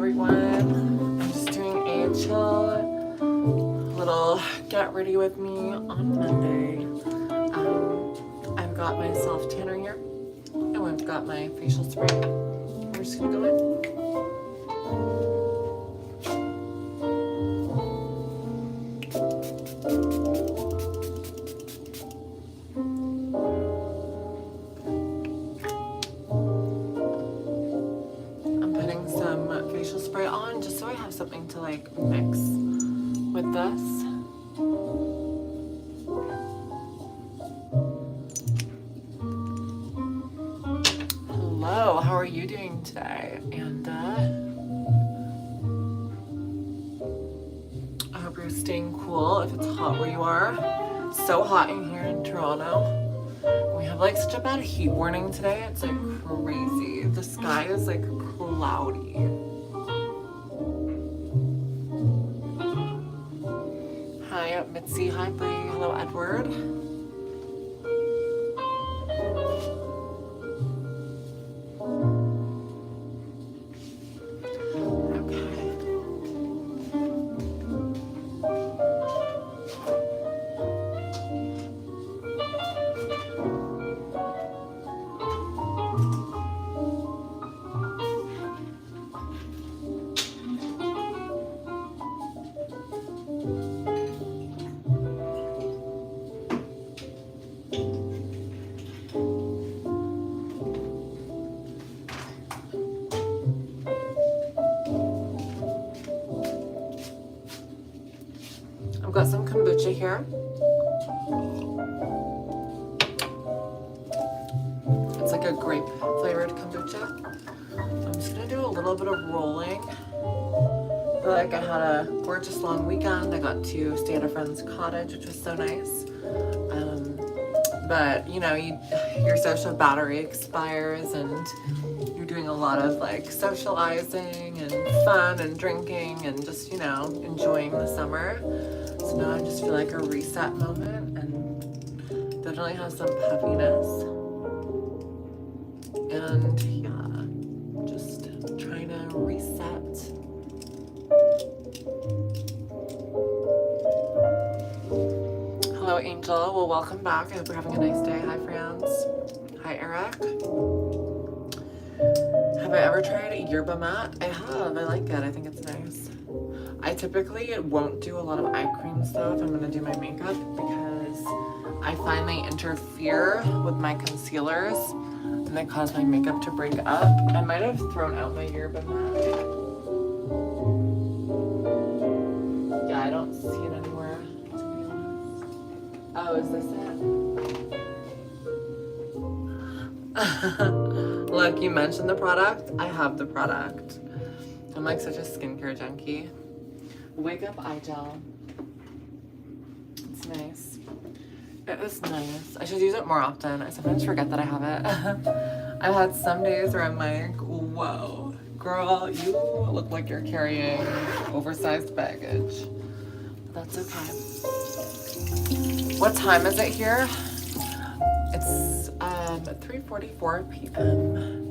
everyone. I'm just doing a chill little get ready with me on Monday. I've got my self tanner here, and I've got my facial spray. We're just gonna go in. Spray on just so I have something to like mix with this. Hello, how are you doing today? And I hope you're staying cool if it's hot where you are. It's so hot in here in Toronto. We have like such a bad heat warning today. It's like crazy. The sky is like cloudy. Hi, Mitzi. Hi, Bree. Hello, Edward. I've got some kombucha here. It's like a grape flavored kombucha. I'm just gonna do a little bit of rolling. I feel like I had a gorgeous long weekend. I got to stay at a friend's cottage, which was so nice. But you know, your social battery expires and you're doing a lot of like socializing and fun and drinking and just, you know, enjoying the summer. So now I just feel like a reset moment and definitely has some puffiness. And yeah, just trying to reset. Hello, Angel. Well, welcome back. I hope you're having a nice day. Hi, friends. Hi, Eric. Have I ever tried yerba mate? I have. I like it. I think it's nice. I typically won't do a lot of eye cream stuff. I'm gonna do my makeup because I find they interfere with my concealers and they cause my makeup to break up. I might have thrown out my yerba mate. Yeah, I don't see it anywhere, to be honest. Oh, is this it? Look, you mentioned the product. I have the product. I'm like such a skincare junkie. Wake Up Eye Gel. It's nice. It is nice. I should use it more often. I sometimes forget that I have it. I've had some days where I'm like, whoa, girl, you look like you're carrying oversized baggage. But that's okay. What time is it here? It's 3:44 p.m.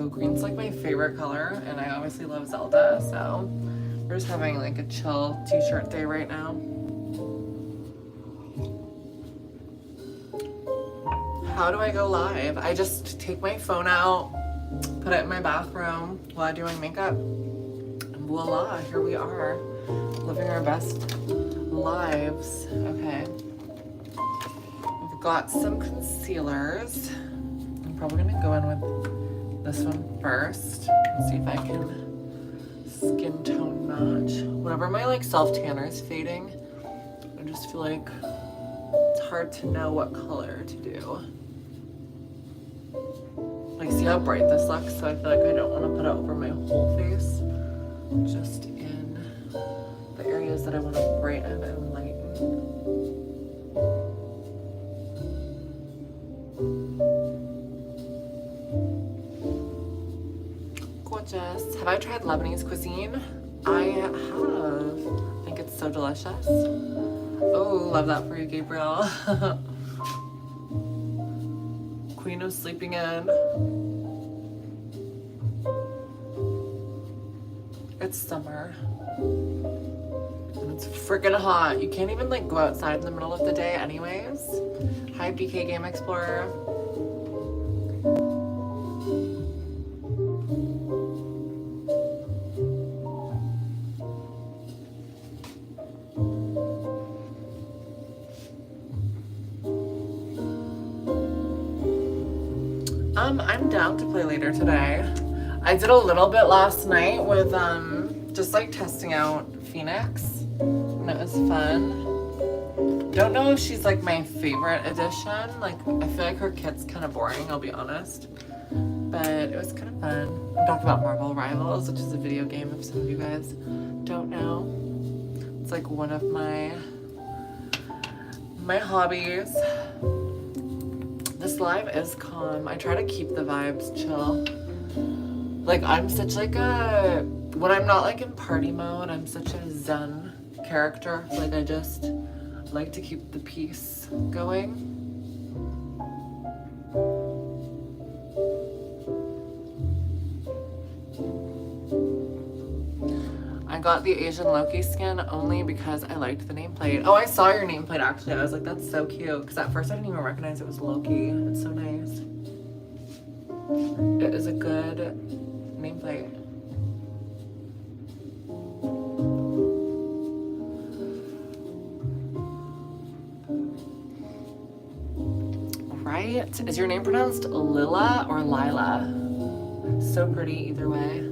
Green's like my favorite color, and I obviously love Zelda, so we're just having like a chill t-shirt day right now. How do I go live? I just take my phone out, put it in my bathroom while I do my makeup, and voila, here we are, living our best lives. Okay. We've got some concealers. I'm probably gonna go in with this one first. Let's see if I can skin tone match. Whenever my like self tanner is fading, I just feel like it's hard to know what color to do. Like, see how bright this looks? So I feel like I don't want to put it over my whole face. Just in the areas that I want to brighten and lighten. Gorgeous. Have I tried Lebanese cuisine? I have. I think it's so delicious. Oh, love that for you, Gabriel. Queen queen of sleeping in. It's summer. And it's freaking hot. You can't even like go outside in the middle of the day anyways. Hi BK Game Explorer. I'm down to play later today. I did a little bit last night with just like testing out Phoenix, and it was fun. Don't know if she's like my favorite addition. Like I feel like her kit's kind of boring, I'll be honest, but it was kind of fun. I'm talking about Marvel Rivals, which is a video game if some of you guys don't know. It's like one of my hobbies. This live is calm. I try to keep the vibes chill. Like I'm such like a, when I'm not like in party mode, I'm such a zen character. Like I just like to keep the peace going. I got the Asian Loki skin only because I liked the nameplate. Oh, I saw your nameplate actually. I was like, that's so cute. Because at first I didn't even recognize it was Loki. It's so nice. It is a good nameplate. Right? Is your name pronounced Lila or Lila? So pretty either way.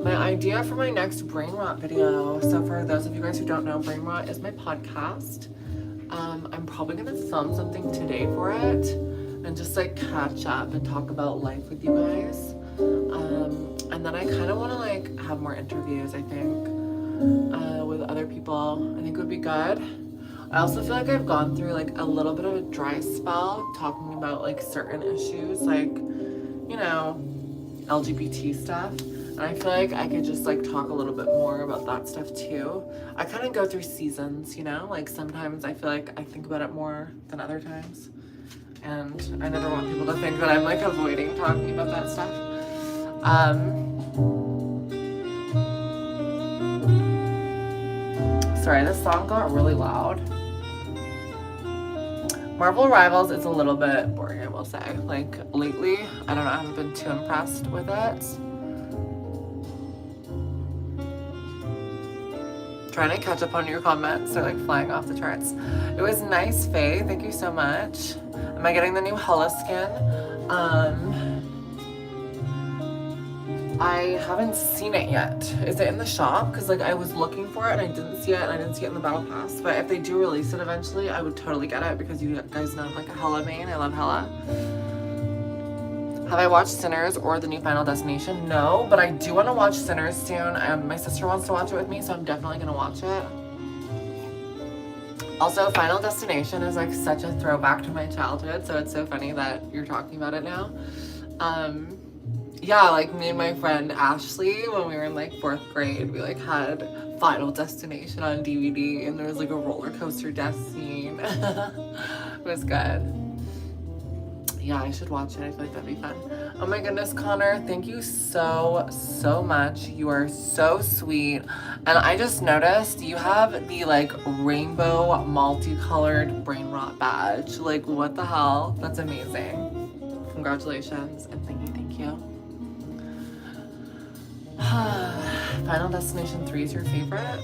My idea for my next brain rot video. So for those of you guys who don't know, brain rot is my podcast. I'm probably gonna film something today for it and just like catch up and talk about life with you guys. And then I kind of want to like have more interviews, I think, with other people. I think it would be good. I also feel like I've gone through like a little bit of a dry spell talking about like certain issues, like, you know, LGBT stuff. And I feel like I could just like talk a little bit more about that stuff too. I kind of go through seasons, you know, like sometimes I feel like I think about it more than other times. And I never want people to think that I'm like avoiding talking about that stuff. Sorry, this song got really loud. Marvel Rivals is a little bit boring, I will say. Like lately, I don't know, I haven't been too impressed with it. Trying to catch up on your comments. They're like flying off the charts. It was nice, Faye. Thank you so much. Am I getting the new Hella skin? I haven't seen it yet. Is it in the shop? Because like I was looking for it and I didn't see it, and I didn't see it in the battle pass. But if they do release it eventually, I would totally get it because you guys know I'm like a Hella main. I love Hella. Have I watched Sinners or the new Final Destination? No, but I do want to watch Sinners soon. My sister wants to watch it with me, so I'm definitely gonna watch it. Also, Final Destination is like such a throwback to my childhood, so it's so funny that you're talking about it now. Yeah, like me and my friend Ashley, when we were in like 4th grade, we like had Final Destination on DVD, and there was like a roller coaster death scene. It was good. Yeah, I should watch it. I feel like that'd be fun. Oh my goodness, Connor, thank you so much. You are so sweet. And I just noticed you have the like rainbow multicolored brain rot badge. Like what the hell? That's amazing. Congratulations and thank you. Final Destination 3 is your favorite?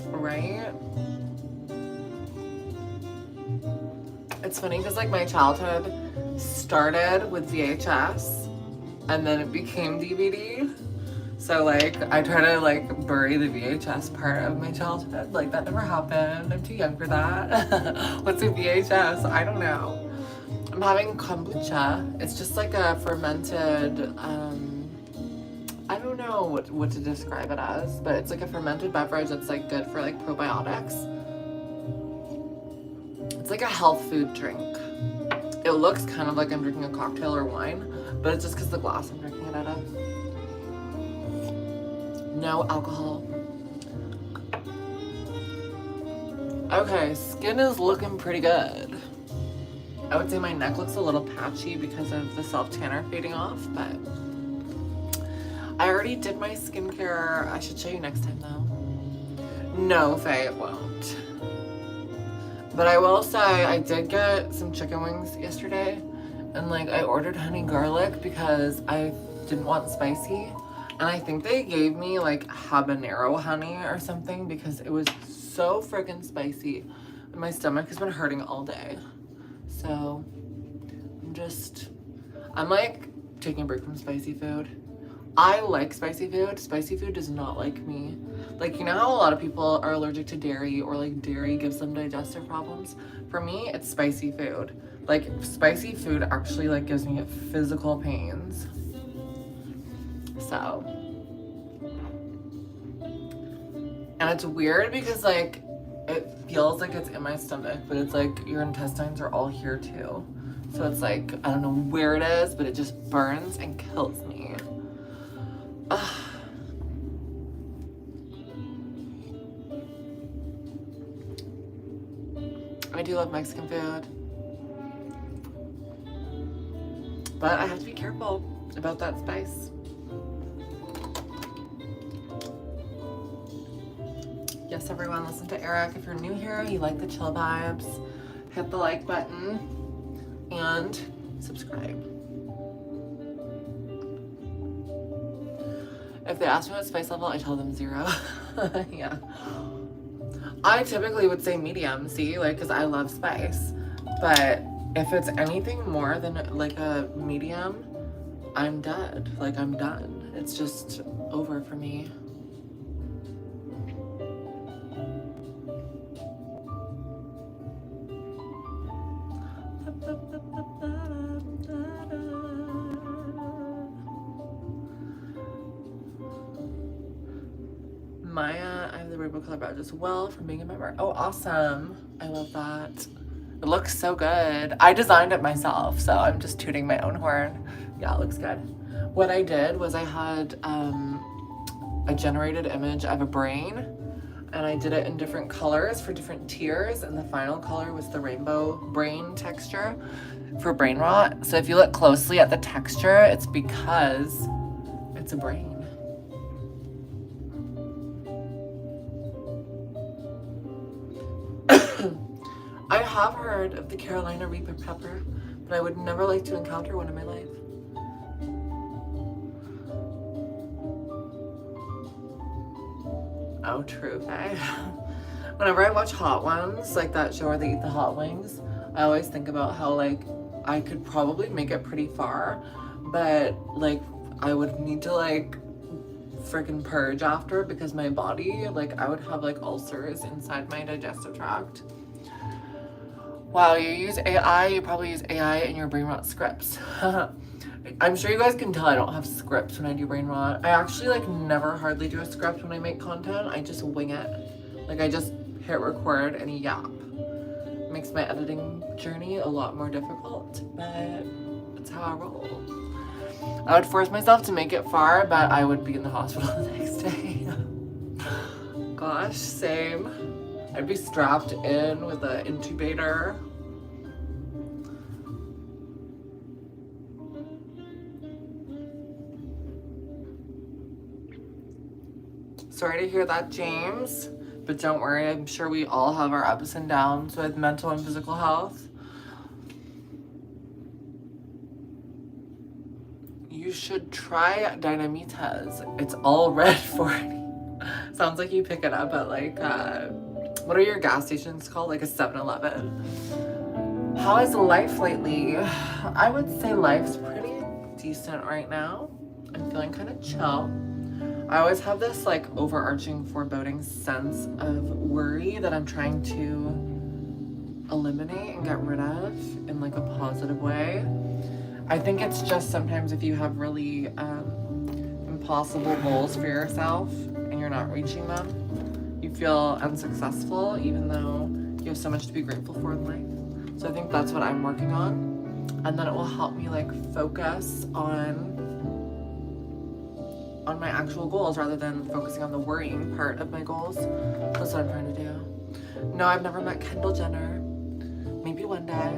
Right? It's funny because like my childhood started with VHS and then it became DVD. So like I try to like bury the VHS part of my childhood. Like that never happened. I'm too young for that. What's a VHS? I don't know. I'm having kombucha. It's just like a fermented, I don't know what to describe it as, but it's like a fermented beverage that's like good for like probiotics. It's like a health food drink. It looks kind of like I'm drinking a cocktail or wine, but it's just because the glass I'm drinking it out of. No alcohol. Okay, skin is looking pretty good. I would say my neck looks a little patchy because of the self-tanner fading off, but I already did my skincare. I should show you next time though. No, Faye, it won't. But I will say I did get some chicken wings yesterday, and like I ordered honey garlic because I didn't want spicy, and I think they gave me like habanero honey or something because it was so friggin' spicy and my stomach has been hurting all day. So I'm like taking a break from spicy food. I like spicy food. Spicy food does not like me. Like, you know how a lot of people are allergic to dairy, or like dairy gives them digestive problems? For me, it's spicy food. Like, spicy food actually like gives me physical pains. So, and it's weird because like it feels like it's in my stomach, but it's like your intestines are all here too. So it's like, I don't know where it is, but it just burns and kills me. Ugh. I do love Mexican food, but I have to be careful about that spice. Yes, everyone, listen to Eric. If you're new here, you like the chill vibes, hit the like button and subscribe. If they ask me what spice level, I tell them 0. Yeah. I typically would say medium, see, like, because I love spice. But if it's anything more than like a medium, I'm dead. Like, I'm done. It's just over for me. Maya, I have the rainbow color badge as well from being a member. Oh, awesome. I love that. It looks so good. I designed it myself, so I'm just tooting my own horn. Yeah, it looks good. What I did was I had a generated image of a brain, and I did it in different colors for different tiers, and the final color was the rainbow brain texture for brain rot. So if you look closely at the texture, it's because it's a brain. I have heard of the Carolina Reaper pepper, but I would never like to encounter one in my life. Oh, true, Faye. Whenever I watch Hot Ones, like that show where they eat the hot wings, I always think about how like I could probably make it pretty far, but like I would need to like freaking purge after because my body, like I would have like ulcers inside my digestive tract. Wow, you use AI, you probably use AI in your brain rot scripts. I'm sure you guys can tell I don't have scripts when I do brain rot. I actually like never hardly do a script when I make content. I just wing it. Like I just hit record and yap. It makes my editing journey a lot more difficult, but that's how I roll. I would force myself to make it far, but I would be in the hospital the next day. Gosh, same. I'd be strapped in with an intubator. Sorry to hear that, James, but don't worry, I'm sure we all have our ups and downs with mental and physical health. You should try Dynamitas. It's all red 40. Sounds like you pick it up at like, what are your gas stations called? Like a 7-Eleven. How is life lately? I would say life's pretty decent right now. I'm feeling kind of chill. I always have this like overarching foreboding sense of worry that I'm trying to eliminate and get rid of in like a positive way. I think it's just sometimes if you have really impossible goals for yourself and you're not reaching them, you feel unsuccessful even though you have so much to be grateful for in life. So I think that's what I'm working on, and then it will help me like focus on my actual goals rather than focusing on the worrying part of my goals. That's what I'm trying to do. No, I've never met Kendall Jenner. Maybe one day.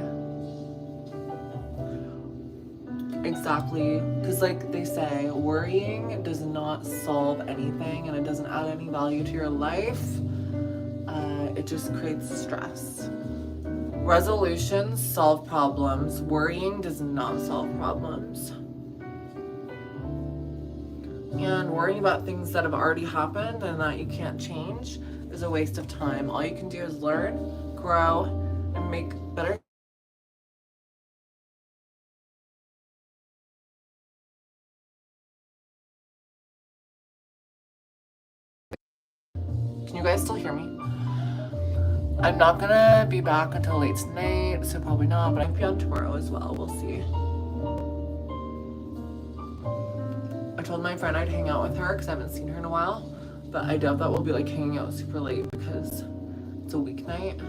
Exactly. Because like they say, worrying does not solve anything and it doesn't add any value to your life. It just creates stress. Resolutions solve problems. Worrying does not solve problems. And worrying about things that have already happened and that you can't change is a waste of time. All you can do is learn, grow, and make better. Can you guys still hear me? I'm not gonna be back until late tonight, so probably not, but I might be on tomorrow as well. We'll see. I told my friend I'd hang out with her because I haven't seen her in a while, but I doubt that we'll be like hanging out super late because it's a weeknight.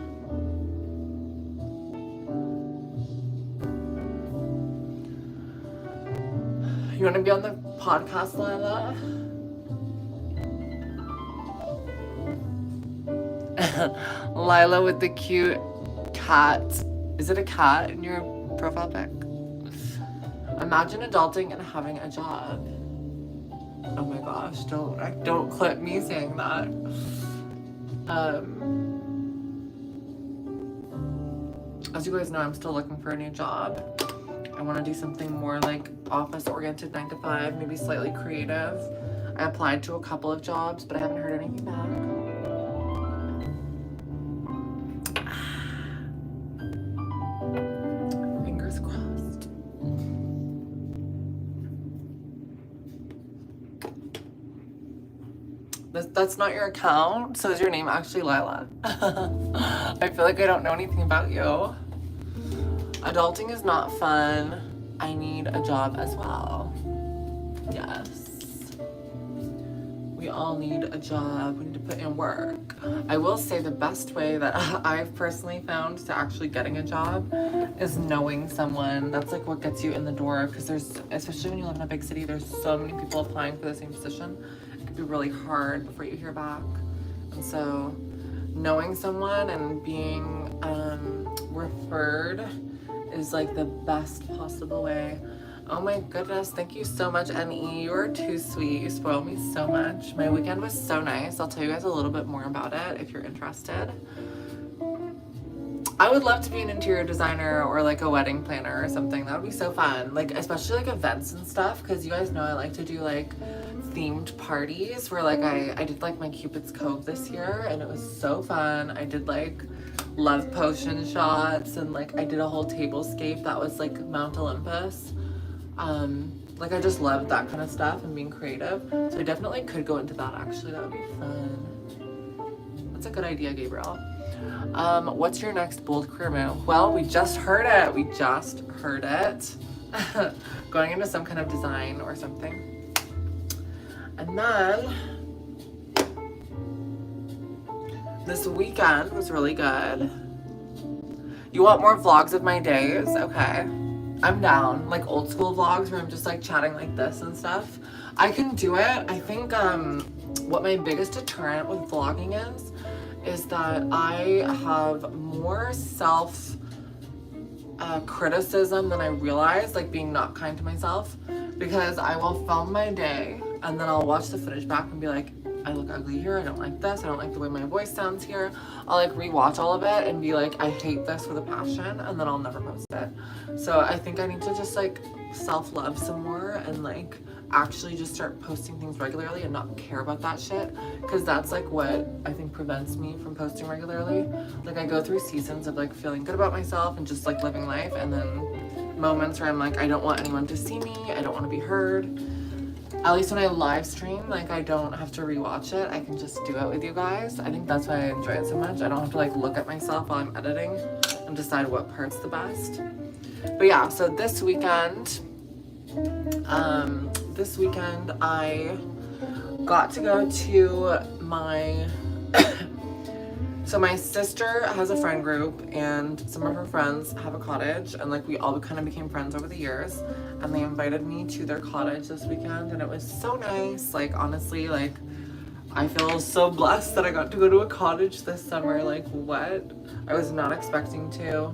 You want to be on the podcast, Lila? Lila with the cute cat. Is it a cat in your profile pic? Imagine adulting and having a job. Oh my gosh, don't clip me saying that. As you guys know, I'm still looking for a new job. I want to do something more like office oriented, 9 to 5, maybe slightly creative. I applied to a couple of jobs, but I haven't heard anything back. Fingers crossed. That's not your account? So is your name actually Lila? I feel like I don't know anything about you. Adulting is not fun. I need a job as well. Yes. We all need a job. We need to put in work. I will say the best way that I've personally found to actually getting a job is knowing someone. That's like what gets you in the door, because there's, especially when you live in a big city, there's so many people applying for the same position. It could be really hard before you hear back. And so knowing someone and being referred is like the best possible way. Oh my goodness, thank you so much, NE. You are too sweet. You spoiled me so much. My weekend was so nice. I'll tell you guys a little bit more about it if you're interested. I would love to be an interior designer or like a wedding planner or something. That would be so fun. Like, especially like events and stuff, because you guys know I like to do like themed parties where like I did like my Cupid's Cove this year and it was so fun. I did like love potion shots and like I did a whole tablescape that was like Mount Olympus. Like I just loved that kind of stuff and being creative. So I definitely could go into that actually. That would be fun. That's a good idea, Gabriel. What's your next bold career move? Well, we just heard it. We just heard it. Going into some kind of design or something. And then this weekend was really good. You want more vlogs of my days? Okay. I'm down. Like old school vlogs where I'm just like chatting like this and stuff. I can do it. I think what my biggest deterrent with vlogging is that I have more self criticism than I realize, like being not kind to myself, because I will film my day and then I'll watch the footage back and be like, I look ugly here, I don't like this, I don't like the way my voice sounds here. I'll like rewatch all of it and be like, I hate this with a passion, and then I'll never post it. So I think I need to just like self-love some more and like actually just start posting things regularly and not care about that shit, because that's like what I think prevents me from posting regularly. Like I go through seasons of like feeling good about myself and just like living life, and then moments where I'm like, I don't want anyone to see me, I don't want to be heard. At least when I live stream, like I don't have to rewatch it. I can just do it with you guys. I think that's why I enjoy it so much. I don't have to like look at myself while I'm editing and decide what part's the best. But yeah, so this weekend I got to go to my so my sister has a friend group and some of her friends have a cottage, and like we all kind of became friends over the years, and they invited me to their cottage this weekend and it was so nice. Like honestly, like I feel so blessed that I got to go to a cottage this summer. Like, what? I was not expecting to.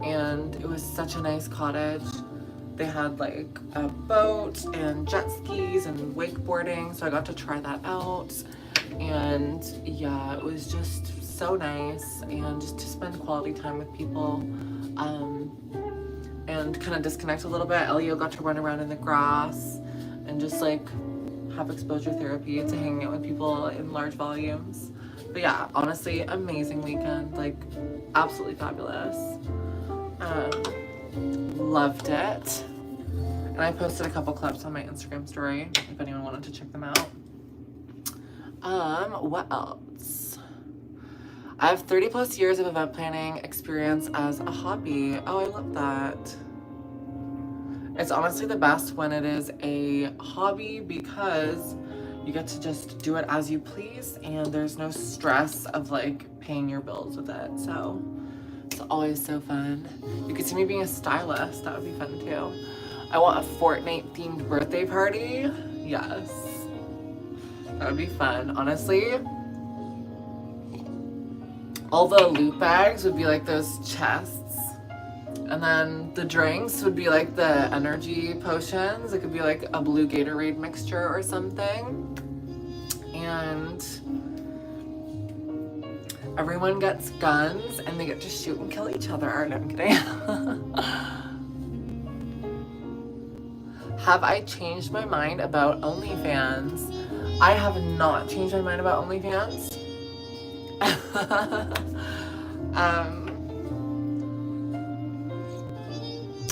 And it was such a nice cottage. They had like a boat and jet skis and wakeboarding, so I got to try that out. And yeah, it was just so nice, and just to spend quality time with people and kind of disconnect a little bit. Elio got to run around in the grass and just like have exposure therapy to hanging out with people in large volumes. But yeah, honestly, amazing weekend, like absolutely fabulous. Loved it. And I posted a couple clips on my Instagram story if anyone wanted to check them out. What else? I have 30 plus years of event planning experience as a hobby. Oh, I love that. It's honestly the best when it is a hobby because you get to just do it as you please and there's no stress of like paying your bills with it. So it's always so fun. You could see me being a stylist. That would be fun too. I want a Fortnite themed birthday party. Yes. That would be fun. Honestly, all the loot bags would be like those chests. And then the drinks would be like the energy potions. It could be like a blue Gatorade mixture or something. And everyone gets guns and they get to shoot and kill each other. No, I'm kidding. Have I changed my mind about OnlyFans? I have not changed my mind about OnlyFans.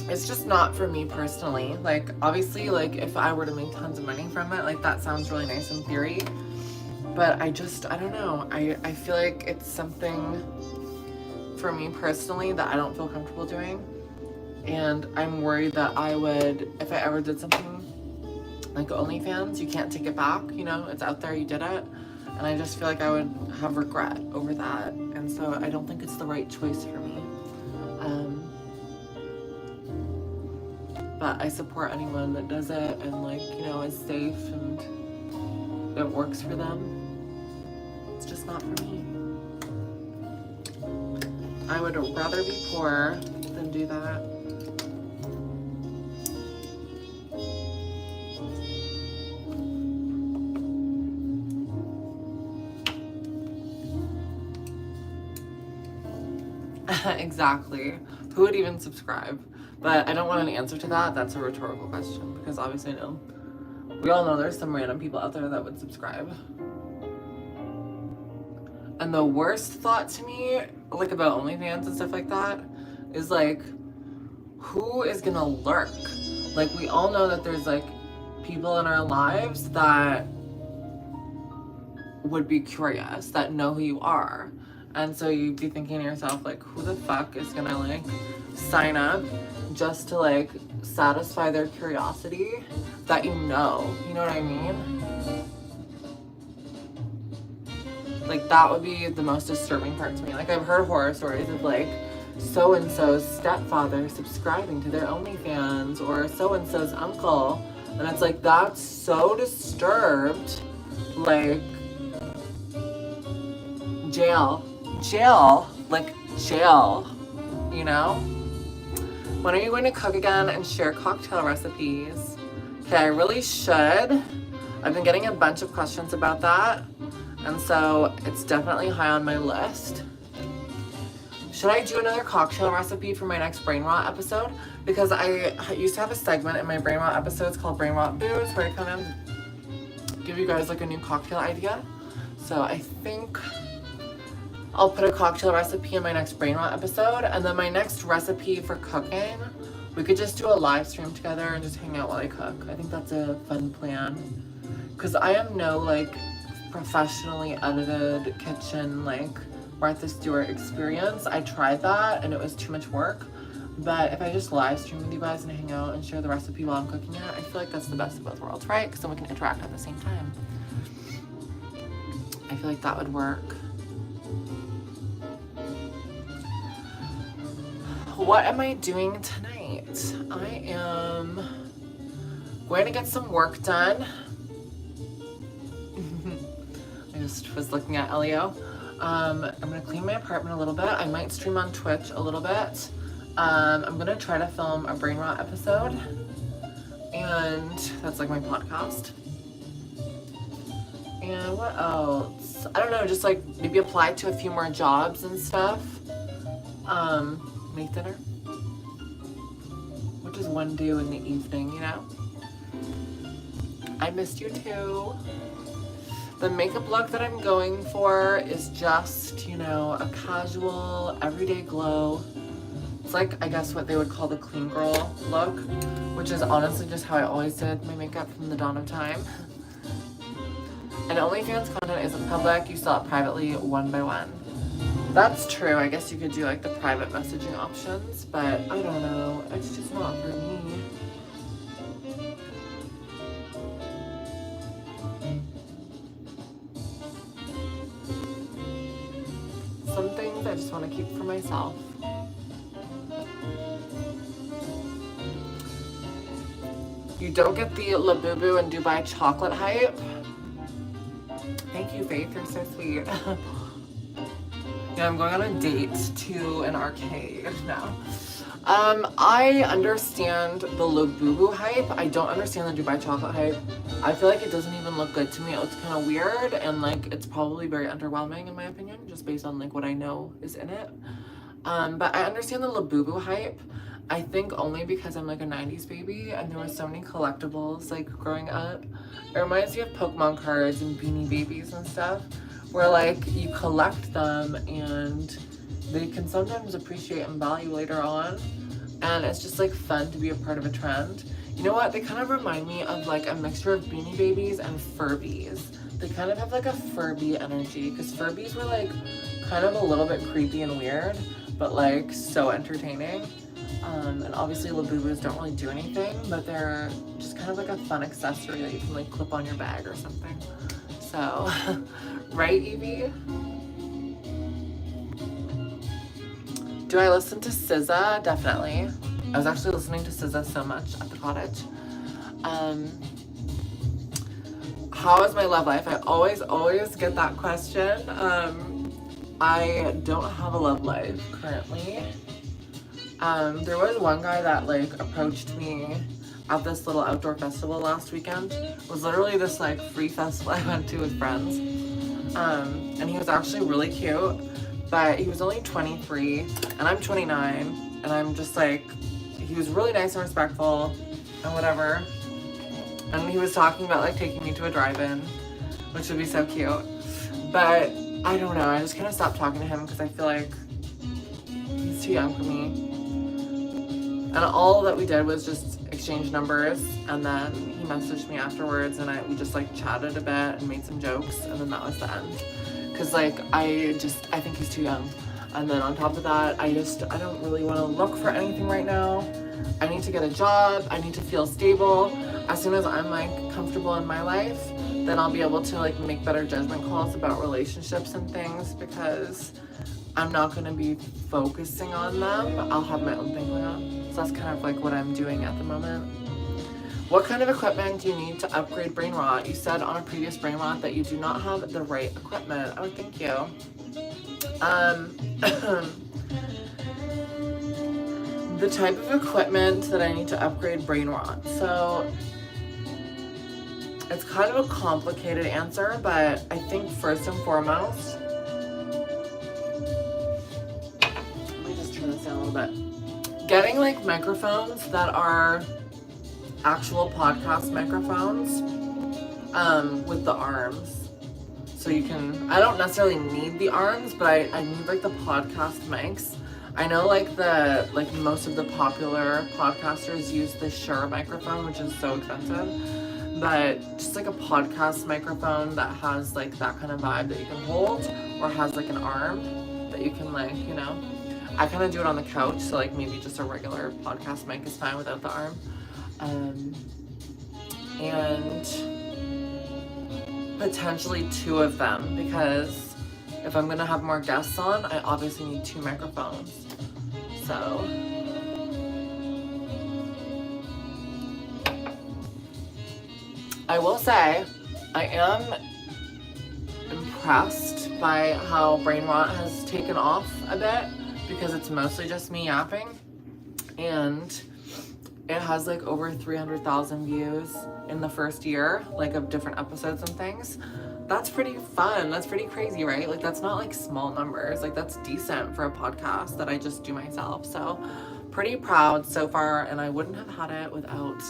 It's just not for me personally. Like, obviously, like, if I were to make tons of money from it, like, that sounds really nice in theory. But I don't know. I feel like it's something for me personally that I don't feel comfortable doing. And I'm worried that I would, if I ever did something like OnlyFans, you can't take it back, you know? It's out there, you did it. And I just feel like I would have regret over that. And so I don't think it's the right choice for me. But I support anyone that does it and, like, you know, is safe and it works for them. It's just not for me. I would rather be poor than do that. Exactly. Who would even subscribe? But I don't want an answer to that. That's a rhetorical question because obviously no. We all know there's some random people out there that would subscribe. And the worst thought to me, like about OnlyFans and stuff like that, is like, who is gonna lurk? Like, we all know that there's like people in our lives that would be curious, that know who you are. And so you'd be thinking to yourself, like, who the fuck is gonna like sign up just to like satisfy their curiosity that you know what I mean? Like, that would be the most disturbing part to me. Like, I've heard horror stories of like so-and-so's stepfather subscribing to their OnlyFans or so-and-so's uncle, and it's like, that's so disturbed. Like, jail, like jail, you know? When are you going to cook again and share cocktail recipes? Okay, I really should. I've been getting a bunch of questions about that, and so it's definitely high on my list. Should I do another cocktail recipe for my next Brain Rot episode? Because I used to have a segment in my Brain Rot episodes called Brain Rot Booze, where I kind of give you guys like a new cocktail idea. So I think I'll put a cocktail recipe in my next Brain Rot episode, and then my next recipe for cooking, we could just do a live stream together and just hang out while I cook. I think that's a fun plan. Because I am no like professionally edited kitchen like Martha Stewart experience. I tried that and it was too much work. But if I just live stream with you guys and hang out and share the recipe while I'm cooking it, I feel like that's the best of both worlds, right? Because then we can interact at the same time. I feel like that would work. What am I doing tonight? I am going to get some work done. just was looking at Elio. I'm gonna clean my apartment a little bit. I might stream on Twitch a little bit. I'm gonna try to film a brain rot episode, and that's like my podcast. And what else? I don't know, just like maybe apply to a few more jobs and stuff. Make dinner. What does one do in the evening, you know? I missed you too. The makeup look that I'm going for is just, you know, a casual, everyday glow. It's like, I guess, what they would call the clean girl look, which is honestly just how I always did my makeup from the dawn of time. And OnlyFans content isn't public, you saw it privately one by one. That's true, I guess you could do like the private messaging options, but I don't know, it's just not for me. Some things I just want to keep for myself. You don't get the Labubu and Dubai chocolate hype. Thank you, Faith, you're so sweet. Yeah, I'm going on a date to an arcade now. I understand the Labubu hype. I don't understand the Dubai chocolate hype. I feel like it doesn't even look good to me. It looks kind of weird, and like it's probably very underwhelming in my opinion, just based on like what I know is in it. But I understand the Labubu hype. I think only because I'm like a 90s baby and there were so many collectibles like growing up. It reminds me of Pokemon cards and Beanie Babies and stuff, where like you collect them and they can sometimes appreciate and value later on, and it's just like fun to be a part of a trend. You know what, they kind of remind me of like a mixture of Beanie Babies and Furbies. They kind of have like a Furby energy, because Furbies were like kind of a little bit creepy and weird, but like so entertaining. And obviously Labubus don't really do anything, but they're just kind of like a fun accessory that you can like clip on your bag or something. So, right, Evie? Do I listen to SZA? Definitely. I was actually listening to SZA so much at the cottage. How is my love life? I always get that question. I don't have a love life currently. There was one guy that like approached me at this little outdoor festival last weekend. It was literally this like free festival I went to with friends. And he was actually really cute, but he was only 23 and I'm 29, and I'm just like, he was really nice and respectful and whatever. And he was talking about like taking me to a drive-in, which would be so cute. But I don't know, I just kind of stopped talking to him because I feel like he's too young for me. And all that we did was just exchange numbers, and then he messaged me afterwards, and we just like chatted a bit and made some jokes, and then that was the end. Cause like I think he's too young. And then on top of that, I don't really want to look for anything right now. I need to get a job. I need to feel stable. As soon as I'm like comfortable in my life, then I'll be able to like make better judgment calls about relationships and things, because I'm not going to be focusing on them. I'll have my own thing going on. So that's kind of like what I'm doing at the moment. What kind of equipment do you need to upgrade brain rot? You said on a previous brain rot that you do not have the right equipment. Oh, thank you. The type of equipment that I need to upgrade brain rot. So it's kind of a complicated answer, but I think first and foremost, let me just turn this down a little bit. Getting like microphones that are actual podcast microphones with the arms. So you can, I don't necessarily need the arms, but I need like the podcast mics. I know like most of the popular podcasters use the Shure microphone, which is so expensive, but just like a podcast microphone that has like that kind of vibe that you can hold, or has like an arm that you can like, you know, I kind of do it on the couch, so like maybe just a regular podcast mic is fine without the arm. And potentially 2 of them, because if I'm gonna have more guests on, I obviously need 2 microphones. So I will say I am impressed by how brain rot has taken off a bit, because it's mostly just me yapping, and it has like over 300,000 views in the first year, like of different episodes and things. That's pretty fun. That's pretty crazy, right? Like that's not like small numbers. Like that's decent for a podcast that I just do myself. So pretty proud so far, and I wouldn't have had it without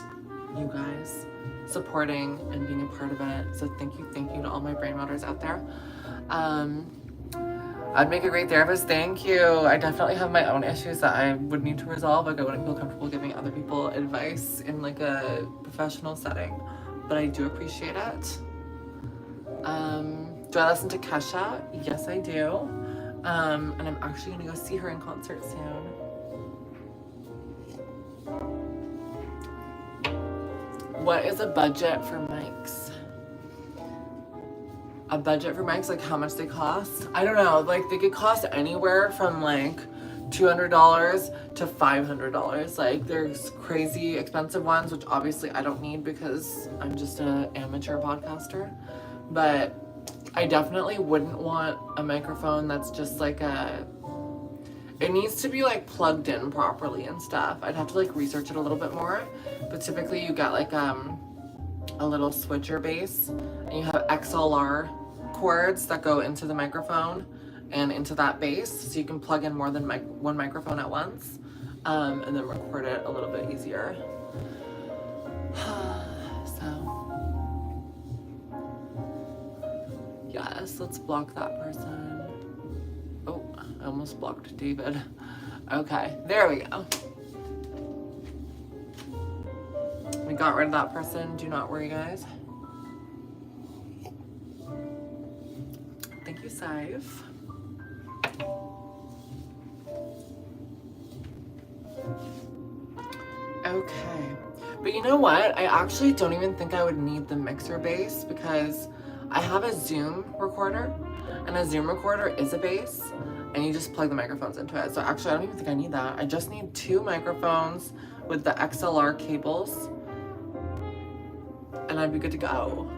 you guys supporting and being a part of it. So thank you to all my brain rotters out there. I'd make a great therapist. Thank you. I definitely have my own issues that I would need to resolve. Like I wouldn't feel comfortable giving other people advice in like a professional setting, but I do appreciate it. Do I listen to Kesha? Yes, I do. And I'm actually gonna go see her in concert soon. What is a budget for mics? A budget for mics, like how much they cost? I don't know, like they could cost anywhere from like $200 to $500. Like there's crazy expensive ones, which obviously I don't need because I'm just an amateur podcaster. But I definitely wouldn't want a microphone that's just like it needs to be like plugged in properly and stuff. I'd have to like research it a little bit more, but typically you got like a little switcher base, and you have XLR cords that go into the microphone and into that base, so you can plug in more than one microphone at once, and then record it a little bit easier. So yes, let's block that person. Oh, I almost blocked David. Okay, there we go. We got rid of that person. Do not worry, guys. Thank you, Saif. Okay. But you know what? I actually don't even think I would need the mixer base, because I have a Zoom recorder, and a Zoom recorder is a base, and you just plug the microphones into it. So actually, I don't even think I need that. I just need 2 microphones with the XLR cables, and I'd be good to go.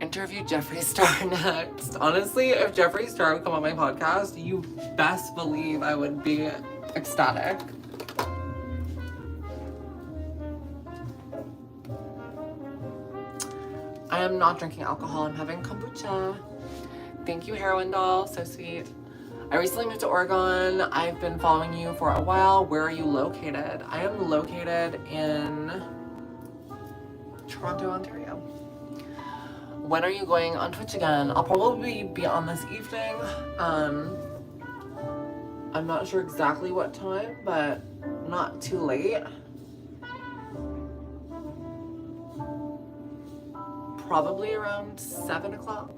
Interview Jeffree Star next. Honestly, if Jeffree Star would come on my podcast, you best believe I would be ecstatic. I am not drinking alcohol. I'm having kombucha. Thank you, Heroin Doll. So sweet. I recently moved to Oregon. I've been following you for a while. Where are you located? I am located in Toronto, Ontario. When are you going on Twitch again? I'll probably be on this evening. I'm not sure exactly what time, but not too late. Probably around 7 o'clock.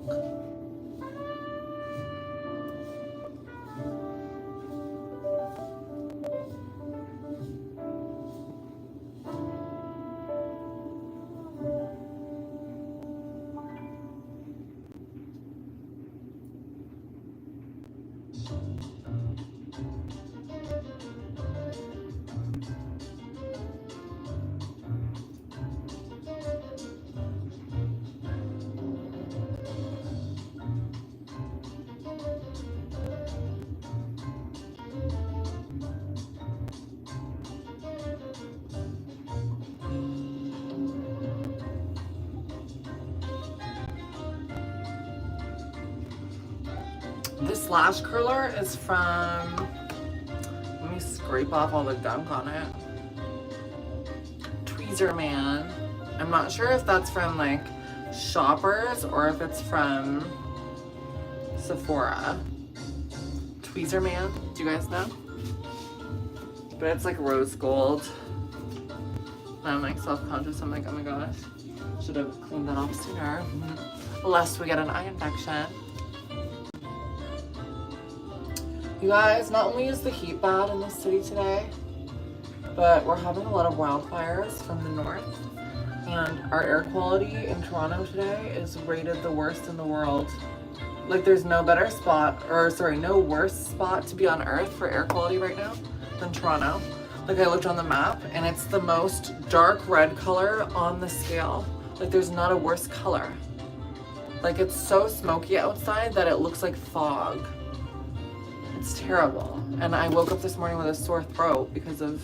This lash curler is from, let me scrape off all the gunk on it. Tweezer Man. I'm not sure if that's from like Shoppers or if it's from Sephora. Tweezer Man, do you guys know? But it's like rose gold. And I'm like self-conscious. I'm like, oh my gosh, should have cleaned that off sooner. Lest we get an eye infection. You guys, not only is the heat bad in this city today, but we're having a lot of wildfires from the north. And our air quality in Toronto today is rated the worst in the world. Like there's no better spot, or sorry, no worse spot to be on earth for air quality right now than Toronto. Like I looked on the map and it's the most dark red color on the scale. Like there's not a worse color. Like, it's so smoky outside that it looks like fog. It's terrible. And I woke up this morning with a sore throat because of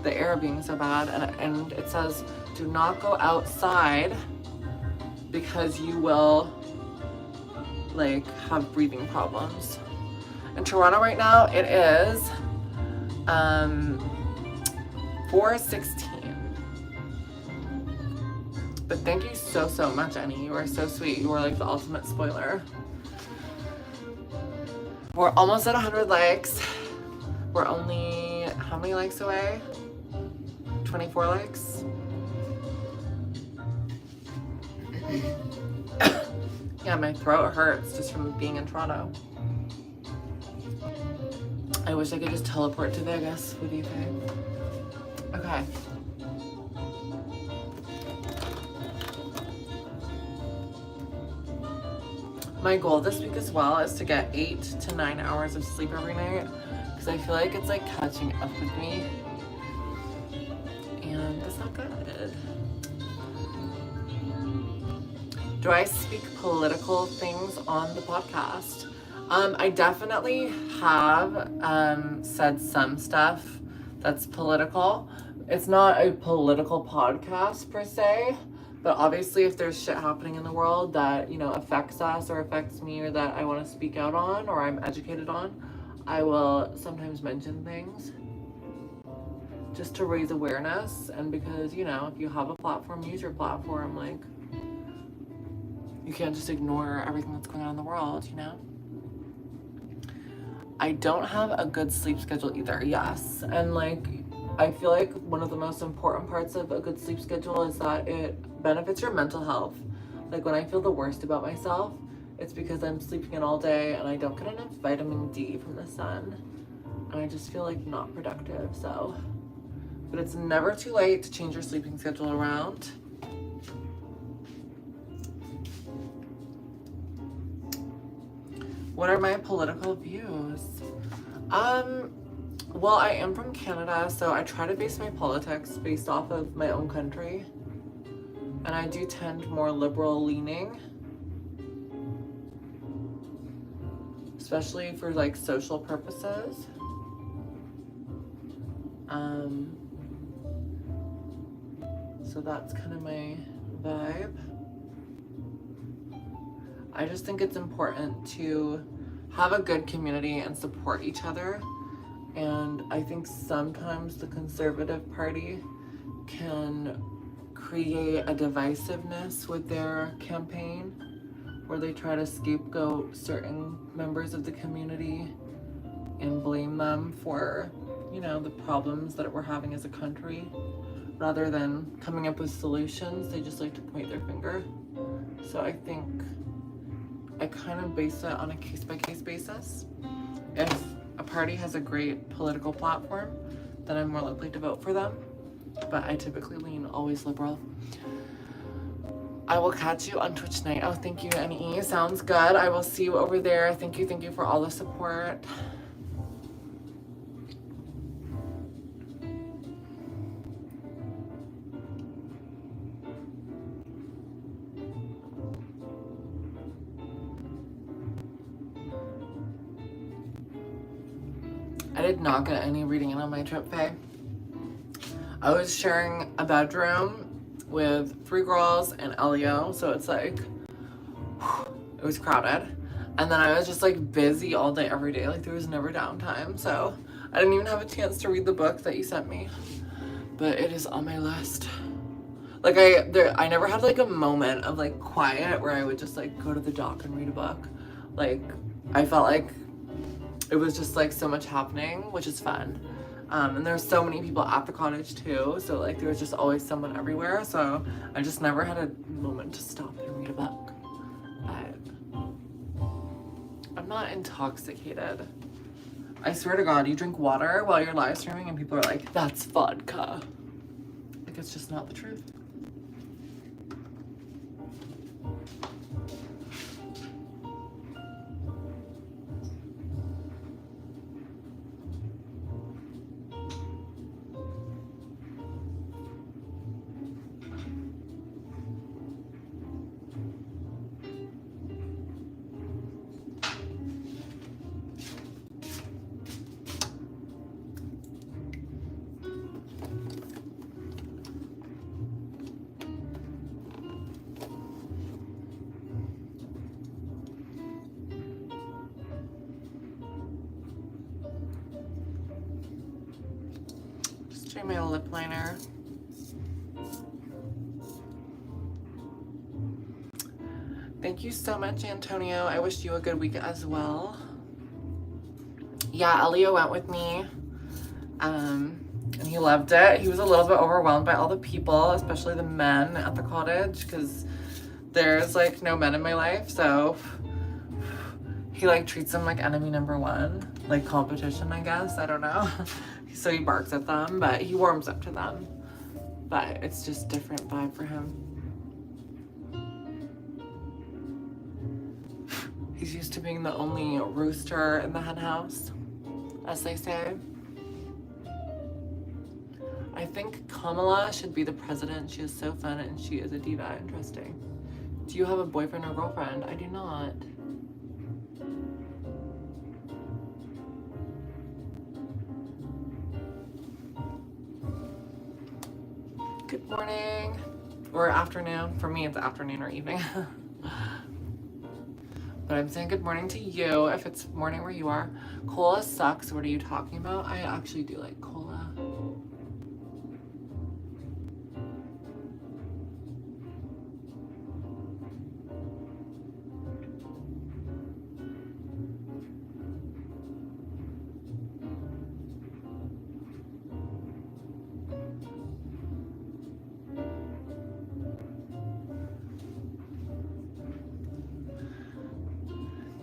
the air being so bad. And it says, do not go outside because you will, like, have breathing problems. In Toronto right now, it is 4:16. But thank you so much, Annie. You are so sweet. You are like the ultimate spoiler. We're almost at 100 likes. We're only, how many likes away? 24 likes. Yeah, my throat hurts just from being in Toronto. I wish I could just teleport to Vegas. What do you think? Okay. My goal this week as well is to get 8 to 9 hours of sleep every night, because I feel like it's like catching up with me, and that's not good. Do I speak political things on the podcast? I definitely have said some stuff that's political. It's not a political podcast per se, but obviously if there's shit happening in the world that, you know, affects us or affects me or that I want to speak out on or I'm educated on, I will sometimes mention things just to raise awareness. And because, you know, if you have a platform, use your platform. Like, you can't just ignore everything that's going on in the world, you know? I don't have a good sleep schedule either, yes. And like, I feel like one of the most important parts of a good sleep schedule is that it benefits your mental health. Like, when I feel the worst about myself, it's because I'm sleeping in all day and I don't get enough vitamin D from the sun. And I just feel like not productive, so. But it's never too late to change your sleeping schedule around. What are my political views? Well, I am from Canada, so I try to base my politics based off of my own country. And I do tend more liberal leaning. Especially for like social purposes. So that's kind of my vibe. I just think it's important to have a good community and support each other. And I think sometimes the Conservative Party can create a divisiveness with their campaign where they try to scapegoat certain members of the community and blame them for, you know, the problems that we're having as a country. Rather than coming up with solutions, they just like to point their finger. So I think I kind of base it on a case-by-case basis. If a party has a great political platform, then I'm more likely to vote for them. But I typically lean always liberal. I will catch you on Twitch tonight. Oh, thank you, NE. Sounds good. I will see you over there. Thank you for all the support. I did not get any reading in on my trip, Faye. I was sharing a bedroom with 3 girls and Elio, so it's like, it was crowded. And then I was just like busy all day, every day. Like, there was never downtime, so I didn't even have a chance to read the book that you sent me. But it is on my list. Like, I never had like a moment of like quiet where I would just like go to the dock and read a book. Like, I felt like it was just like so much happening, which is fun. And there's so many people at the cottage too, so like there was just always someone everywhere, so I just never had a moment to stop and read a book. I'm not intoxicated. I swear to God, you drink water while you're live streaming and people are like, that's vodka. Like, it's just not the truth. show you my lip liner. Thank you so much, Antonio. I wish you a good week as well. Yeah, Elio went with me. And he loved it. He was a little bit overwhelmed by all the people, especially the men at the cottage, because there's like no men in my life, so he like treats them like enemy number one, like competition, I guess. I don't know. So he barks at them, but he warms up to them. But it's just different vibe for him. He's used to being the only rooster in the hen house, as they say. I think Kamala should be the president. She is so fun and she is a diva. Interesting. Do you have a boyfriend or girlfriend? I do not. Good morning. Or afternoon. For me, it's afternoon or evening. But I'm saying good morning to you if it's morning where you are. Cola sucks. What are you talking about? I actually do like cola.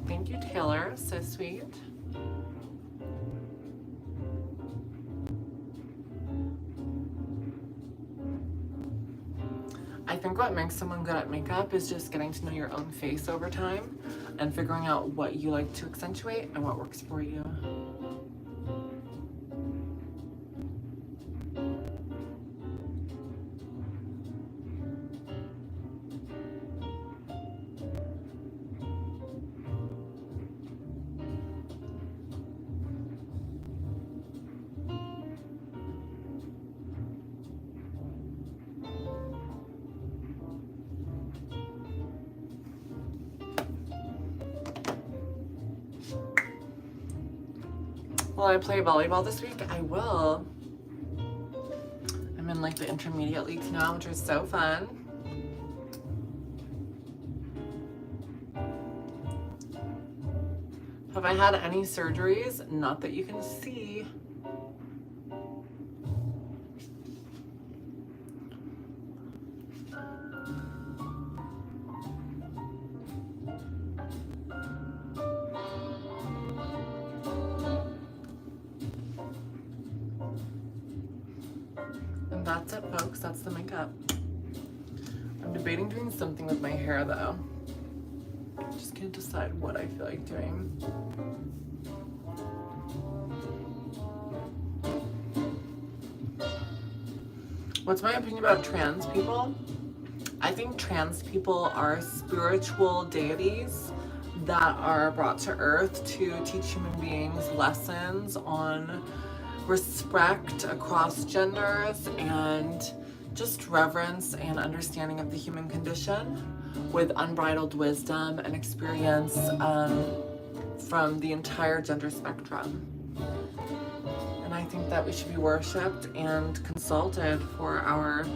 Thank you, Taylor. So sweet. I think what makes someone good at makeup is just getting to know your own face over time and figuring out what you like to accentuate and what works for you. Will I play volleyball this week? I will. I'm in like the intermediate leagues now, which is so fun. Have I had any surgeries? Not that you can see. And that's it, folks. That's the makeup. I'm debating doing something with my hair, though. Just can't decide what I feel like doing. What's my opinion about trans people? I think trans people are spiritual deities that are brought to earth to teach human beings lessons on respect across genders and just reverence and understanding of the human condition with unbridled wisdom and experience from the entire gender spectrum. And I think that we should be worshipped and consulted for our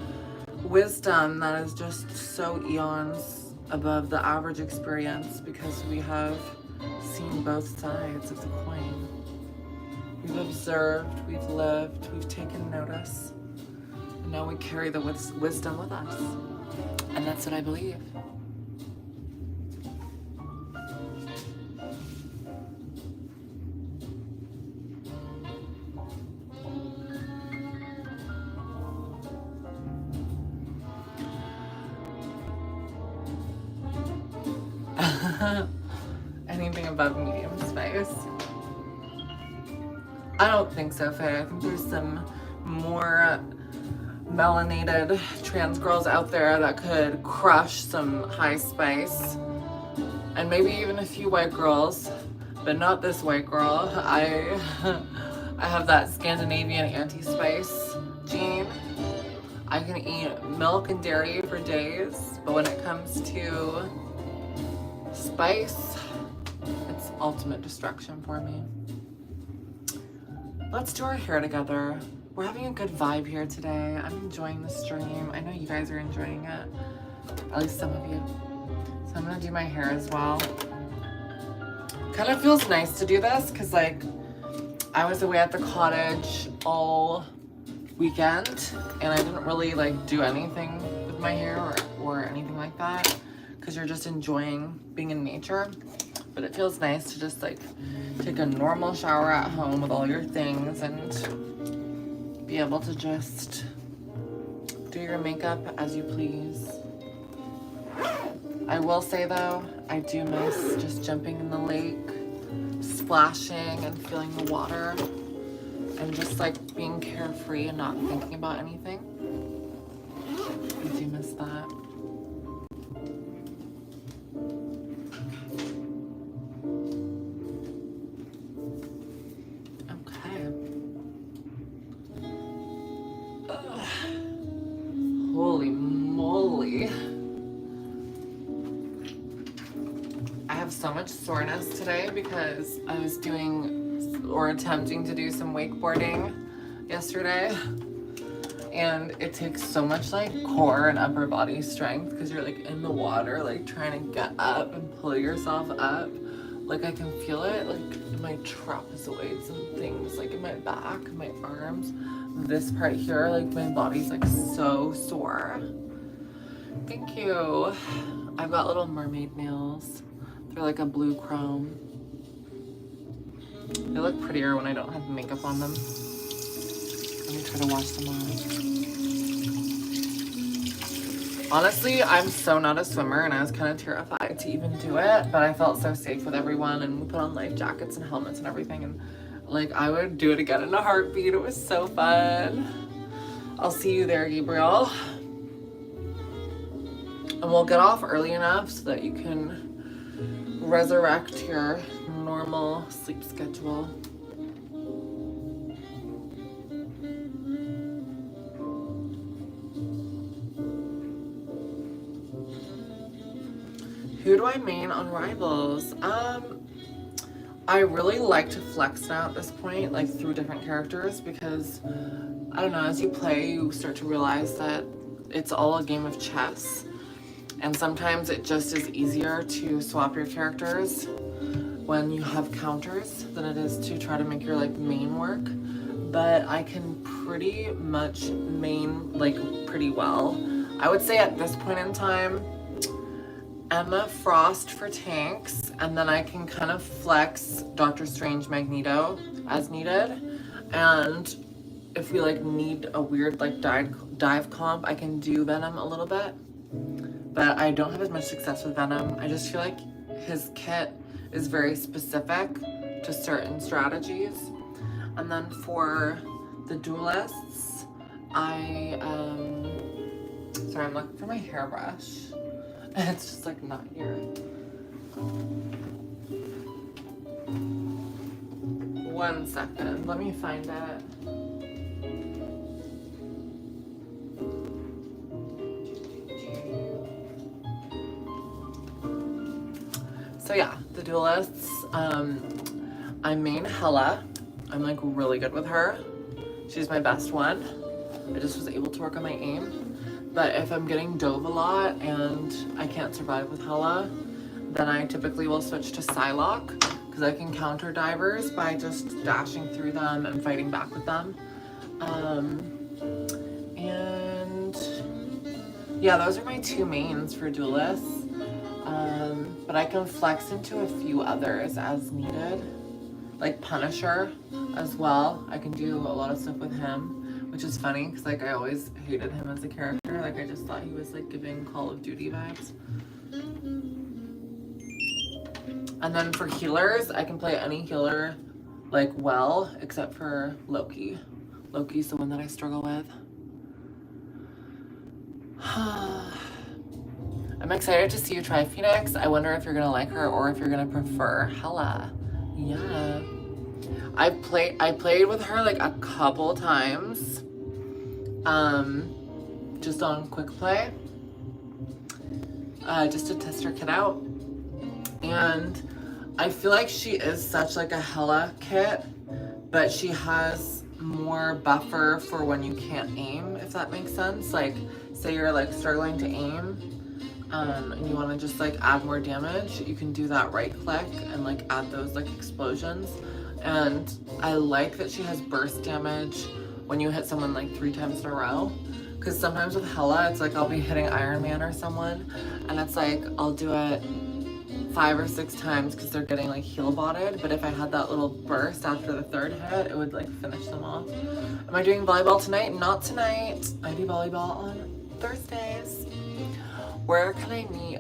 wisdom that is just so eons above the average experience, because we have seen both sides of the coin. We've observed, we've lived, we've taken notice, and now we carry the wisdom with us. And that's what I believe. Anything above medium spice. I don't think so, Faye. I think there's some more melanated trans girls out there that could crush some high spice. And maybe even a few white girls, but not this white girl. I have that Scandinavian anti-spice gene. I can eat milk and dairy for days, but when it comes to spice, it's ultimate destruction for me. Let's do our hair together. we're having a good vibe here today. I'm enjoying the stream. I know you guys are enjoying it, at least some of you. So I'm gonna do my hair as well. Kind of feels nice to do this because like I was away at the cottage all weekend and I didn't really like do anything with my hair or anything like that because you're just enjoying being in nature. But it feels nice to just like take a normal shower at home with all your things and be able to just do your makeup as you please. I will say though, I do miss just jumping in the lake, splashing and feeling the water and just like being carefree and not thinking about anything. I do miss that. Okay. Ugh. Holy moly. I have so much soreness today because I was doing or attempting to do some wakeboarding yesterday, and it takes so much like core and upper body strength because you're like in the water like trying to get up and pull yourself up. Like I can feel it like in my trapezoids and things, like in my back, my arms, this part here, like my body's like so sore. Thank you. I've got little mermaid nails. They're like a blue chrome. They look prettier when I don't have makeup on them. Let me try to wash them off. Honestly, I'm so not a swimmer and I was kind of terrified to even do it, but I felt so safe with everyone and we put on life jackets and helmets and everything, and like I would do it again in a heartbeat. It was so fun. I'll see you there, Gabriel. And we'll get off early enough so that you can resurrect your normal sleep schedule. Who do I main on Rivals? I really like to flex now at this point, like through different characters, because I don't know, as you play, you start to realize that it's all a game of chess. And sometimes it just is easier to swap your characters when you have counters than it is to try to make your like main work. But I can pretty much main like pretty well. I would say at this point in time, Emma Frost for tanks, and then I can kind of flex Doctor Strange Magneto as needed. And if we like need a weird like dive comp, I can do Venom a little bit. But I don't have as much success with Venom. I just feel like his kit is very specific to certain strategies. And then for the duelists, sorry, I'm looking for my hairbrush. And it's just like not here. One second, let me find it. So yeah, the duelists, I main Hella. I'm like really good with her. She's my best one. I just was able to work on my aim. But if I'm getting dove a lot and I can't survive with Hella, then I typically will switch to Psylocke because I can counter divers by just dashing through them and fighting back with them. And yeah, those are my two mains for duelists. But I can flex into a few others as needed, like Punisher as well. I can do a lot of stuff with him, which is funny because like I always hated him as a character. Like I just thought he was like giving Call of Duty vibes. And then for healers, I can play any healer like well, except for Loki. Loki's the one that I struggle with. I'm excited to see you try Phoenix. I wonder if you're gonna like her or if you're gonna prefer Hella. Yeah. I played with her like a couple times. Just on quick play. Just to test her kit out. And I feel like she is such like a Hella kit, but she has more buffer for when you can't aim, if that makes sense. Like, say you're like struggling to aim, and you want to just like add more damage, you can do that right click and like add those like explosions. And I like that she has burst damage when you hit someone like 3 times in a row, because sometimes with Hella it's like I'll be hitting Iron Man or someone and it's like I'll do it 5 or 6 times because they're getting like heal botted, but if I had that little burst after the 3rd hit, it would like finish them off. Am I doing volleyball tonight? Not tonight. I do volleyball on Thursdays. Where can I meet?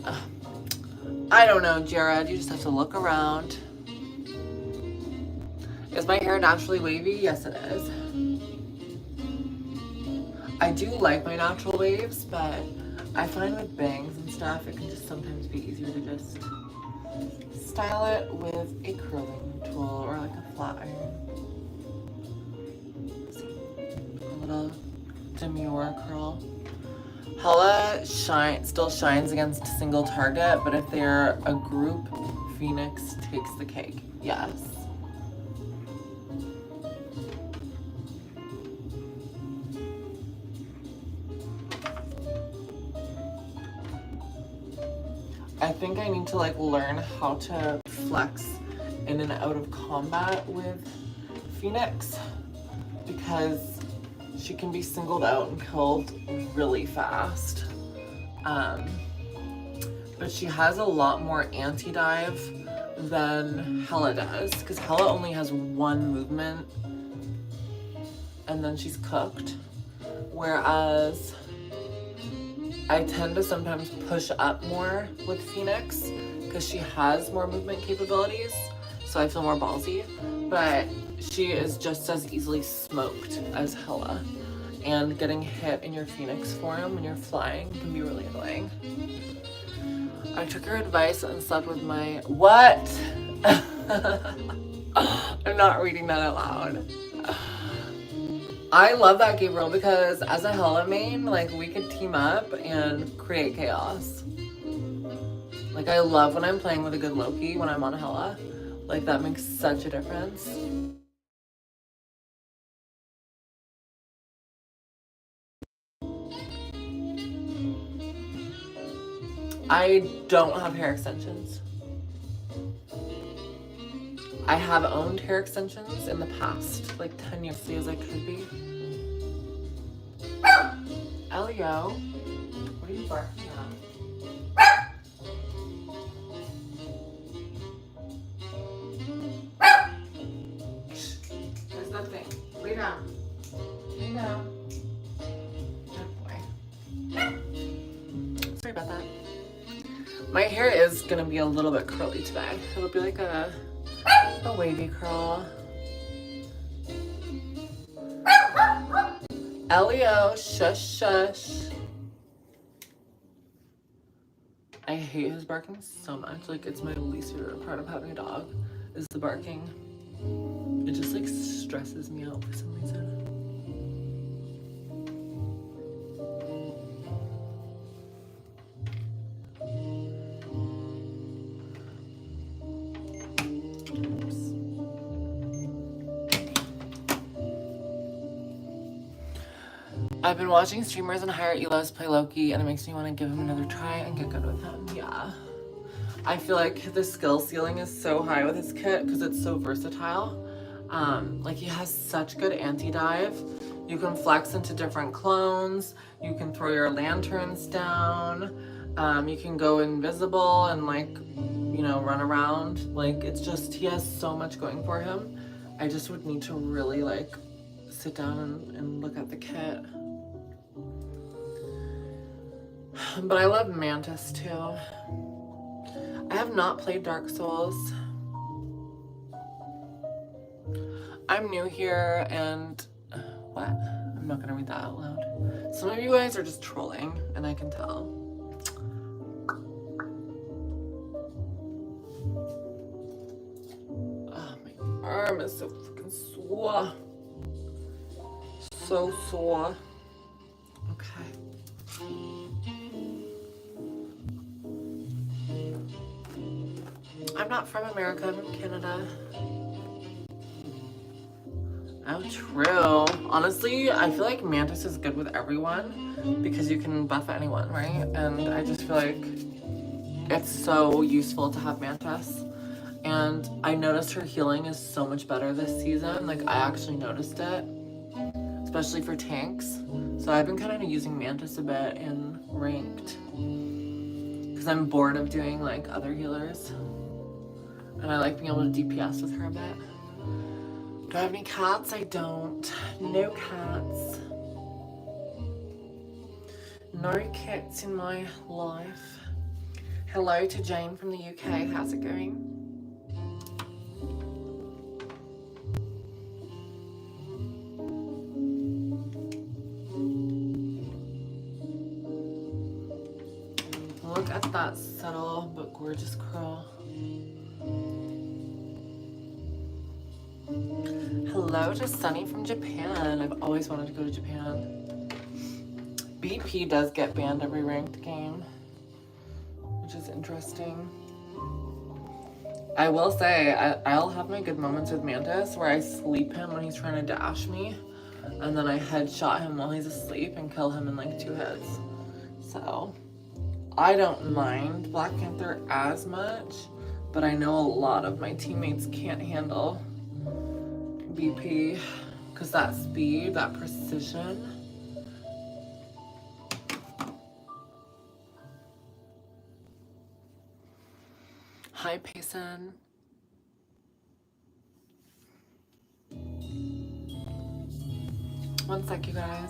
I don't know, Jared. You just have to look around. Is my hair naturally wavy? Yes, it is. I do like my natural waves, but I find with bangs and stuff, it can just sometimes be easier to just style it with a curling tool or like a flat iron. A little demure curl. Hella still shines against a single target, but if they're a group, Phoenix takes the cake. Yes. I think I need to like learn how to flex in and out of combat with Phoenix, because she can be singled out and killed really fast. But she has a lot more anti-dive than Hella does, because Hella only has 1 movement and then she's cooked. Whereas I tend to sometimes push up more with Phoenix because she has more movement capabilities, so I feel more ballsy. But she is just as easily smoked as Hella, and getting hit in your Phoenix form when you're flying can be really annoying. I took her advice and slept with my... What? I'm not reading that out loud. I love that, Gabriel, because as a Hella main, like, we could team up and create chaos. Like, I love when I'm playing with a good Loki when I'm on Hella. Like, that makes such a difference. I don't have hair extensions. I have owned hair extensions in the past, like 10 years as I could be. Elio, what are you barking at? There's nothing. Lay down. Lay down. Good boy. Sorry about that. My hair is gonna be a little bit curly today. It'll be like a wavy curl. Elio, shush, shush. I hate his barking so much. Like, it's my least favorite part of having a dog, is the barking. It just like stresses me out for some reason. I've been watching streamers and higher elos play Loki, and it makes me want to give him another try and get good with him. Yeah. I feel like the skill ceiling is so high with his kit because it's so versatile. Like, he has such good anti-dive. You can flex into different clones. You can throw your lanterns down. You can go invisible and, like, you know, run around. Like, it's just, he has so much going for him. I just would need to really, like, sit down and look at the kit. But I love Mantis too. I have not played Dark Souls. I'm new here and... what? I'm not gonna read that out loud. Some of you guys are just trolling, and I can tell. Oh, my arm is so freaking sore. So sore. Okay. I'm not from America, I'm from Canada. Oh, true. Honestly, I feel like Mantis is good with everyone because you can buff anyone, right? And I just feel like it's so useful to have Mantis. And I noticed her healing is so much better this season. Like, I actually noticed it, especially for tanks. So I've been kind of using Mantis a bit in ranked because I'm bored of doing like other healers. And I like being able to DPS with her a bit. Do I have any cats? I don't. No cats. No cats in my life. Hello to Jane from the UK. How's it going? Look at that subtle but gorgeous curl. Hello to Sunny from Japan. I've always wanted to go to Japan. BP does get banned every ranked game, which is interesting. I will say, I'll have my good moments with Mantis where I sleep him when he's trying to dash me, and then I headshot him while he's asleep and kill him in like 2 hits. So I don't mind Black Panther as much, but I know a lot of my teammates can't handle BP because that speed, that precision. Hi, Payson. One sec, you guys.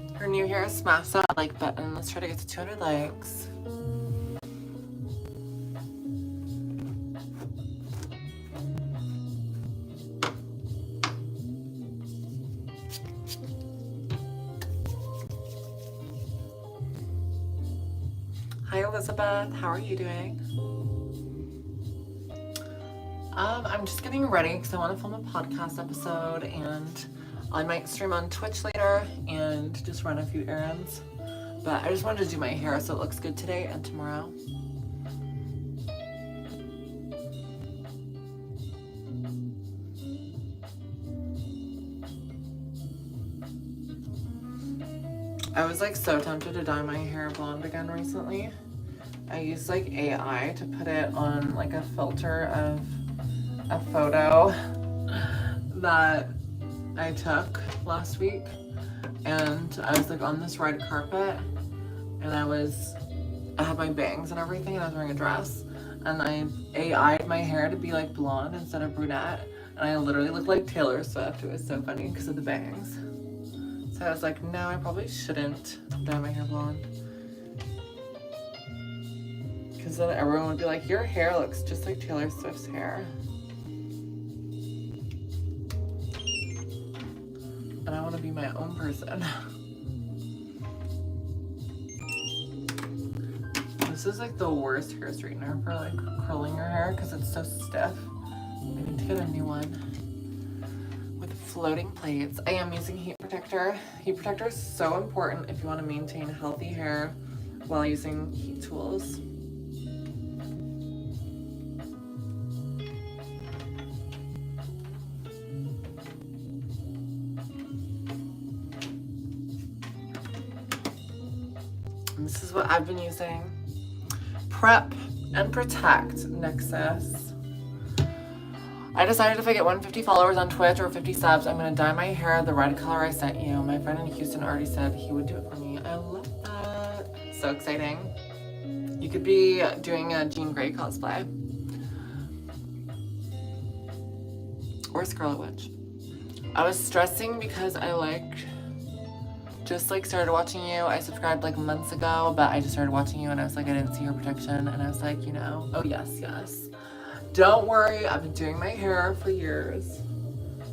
If you're new here, smash that like button. Let's try to get to 200 likes. Hi, Elizabeth. How are you doing? I'm just getting ready because I want to film a podcast episode, and I might stream on Twitch later and just run a few errands. But I just wanted to do my hair so it looks good today and tomorrow. I was like so tempted to dye my hair blonde again recently. I used like AI to put it on like a filter of a photo that I took last week, and I was like on this red carpet, and I had my bangs and everything, and I was wearing a dress, and I AI'd my hair to be like blonde instead of brunette, and I literally looked like Taylor Swift. It was so funny because of the bangs. So I was like, no, I probably shouldn't dye my hair blonde, because then everyone would be like, your hair looks just like Taylor Swift's hair. And I want to be my own person. This is like the worst hair straightener for like curling your hair because it's so stiff. I need to get a new one with floating plates. I am using heat protector. Heat protector is so important if you want to maintain healthy hair while using heat tools. This is what I've been using. Prep and Protect Nexus. I decided if I get 150 followers on Twitch or 50 subs, I'm gonna dye my hair the red color I sent you. My friend in Houston already said he would do it for me. I love that. So exciting. You could be doing a Jean Grey cosplay. Or Scarlet Witch. I was stressing because I just started watching you. I subscribed like months ago, but I just started watching you and I was like, I didn't see your protection. And I was like, oh yes. Don't worry, I've been doing my hair for years.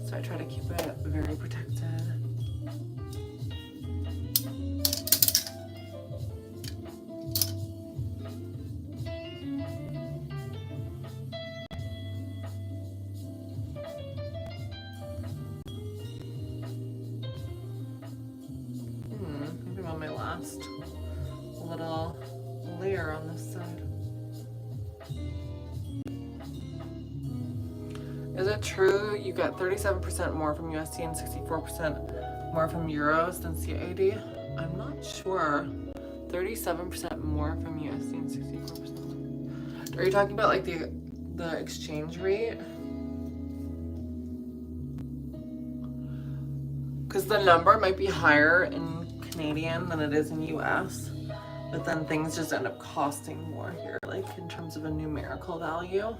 So I try to keep it very protected. Maybe on my last little layer on this side. Is it true you get 37% more from USD and 64% more from euros than CAD? I'm not sure. 37% more from USD and 64%. Are you talking about like the exchange rate? Because the number might be higher in Canadian than it is in US, but then things just end up costing more here, like in terms of a numerical value.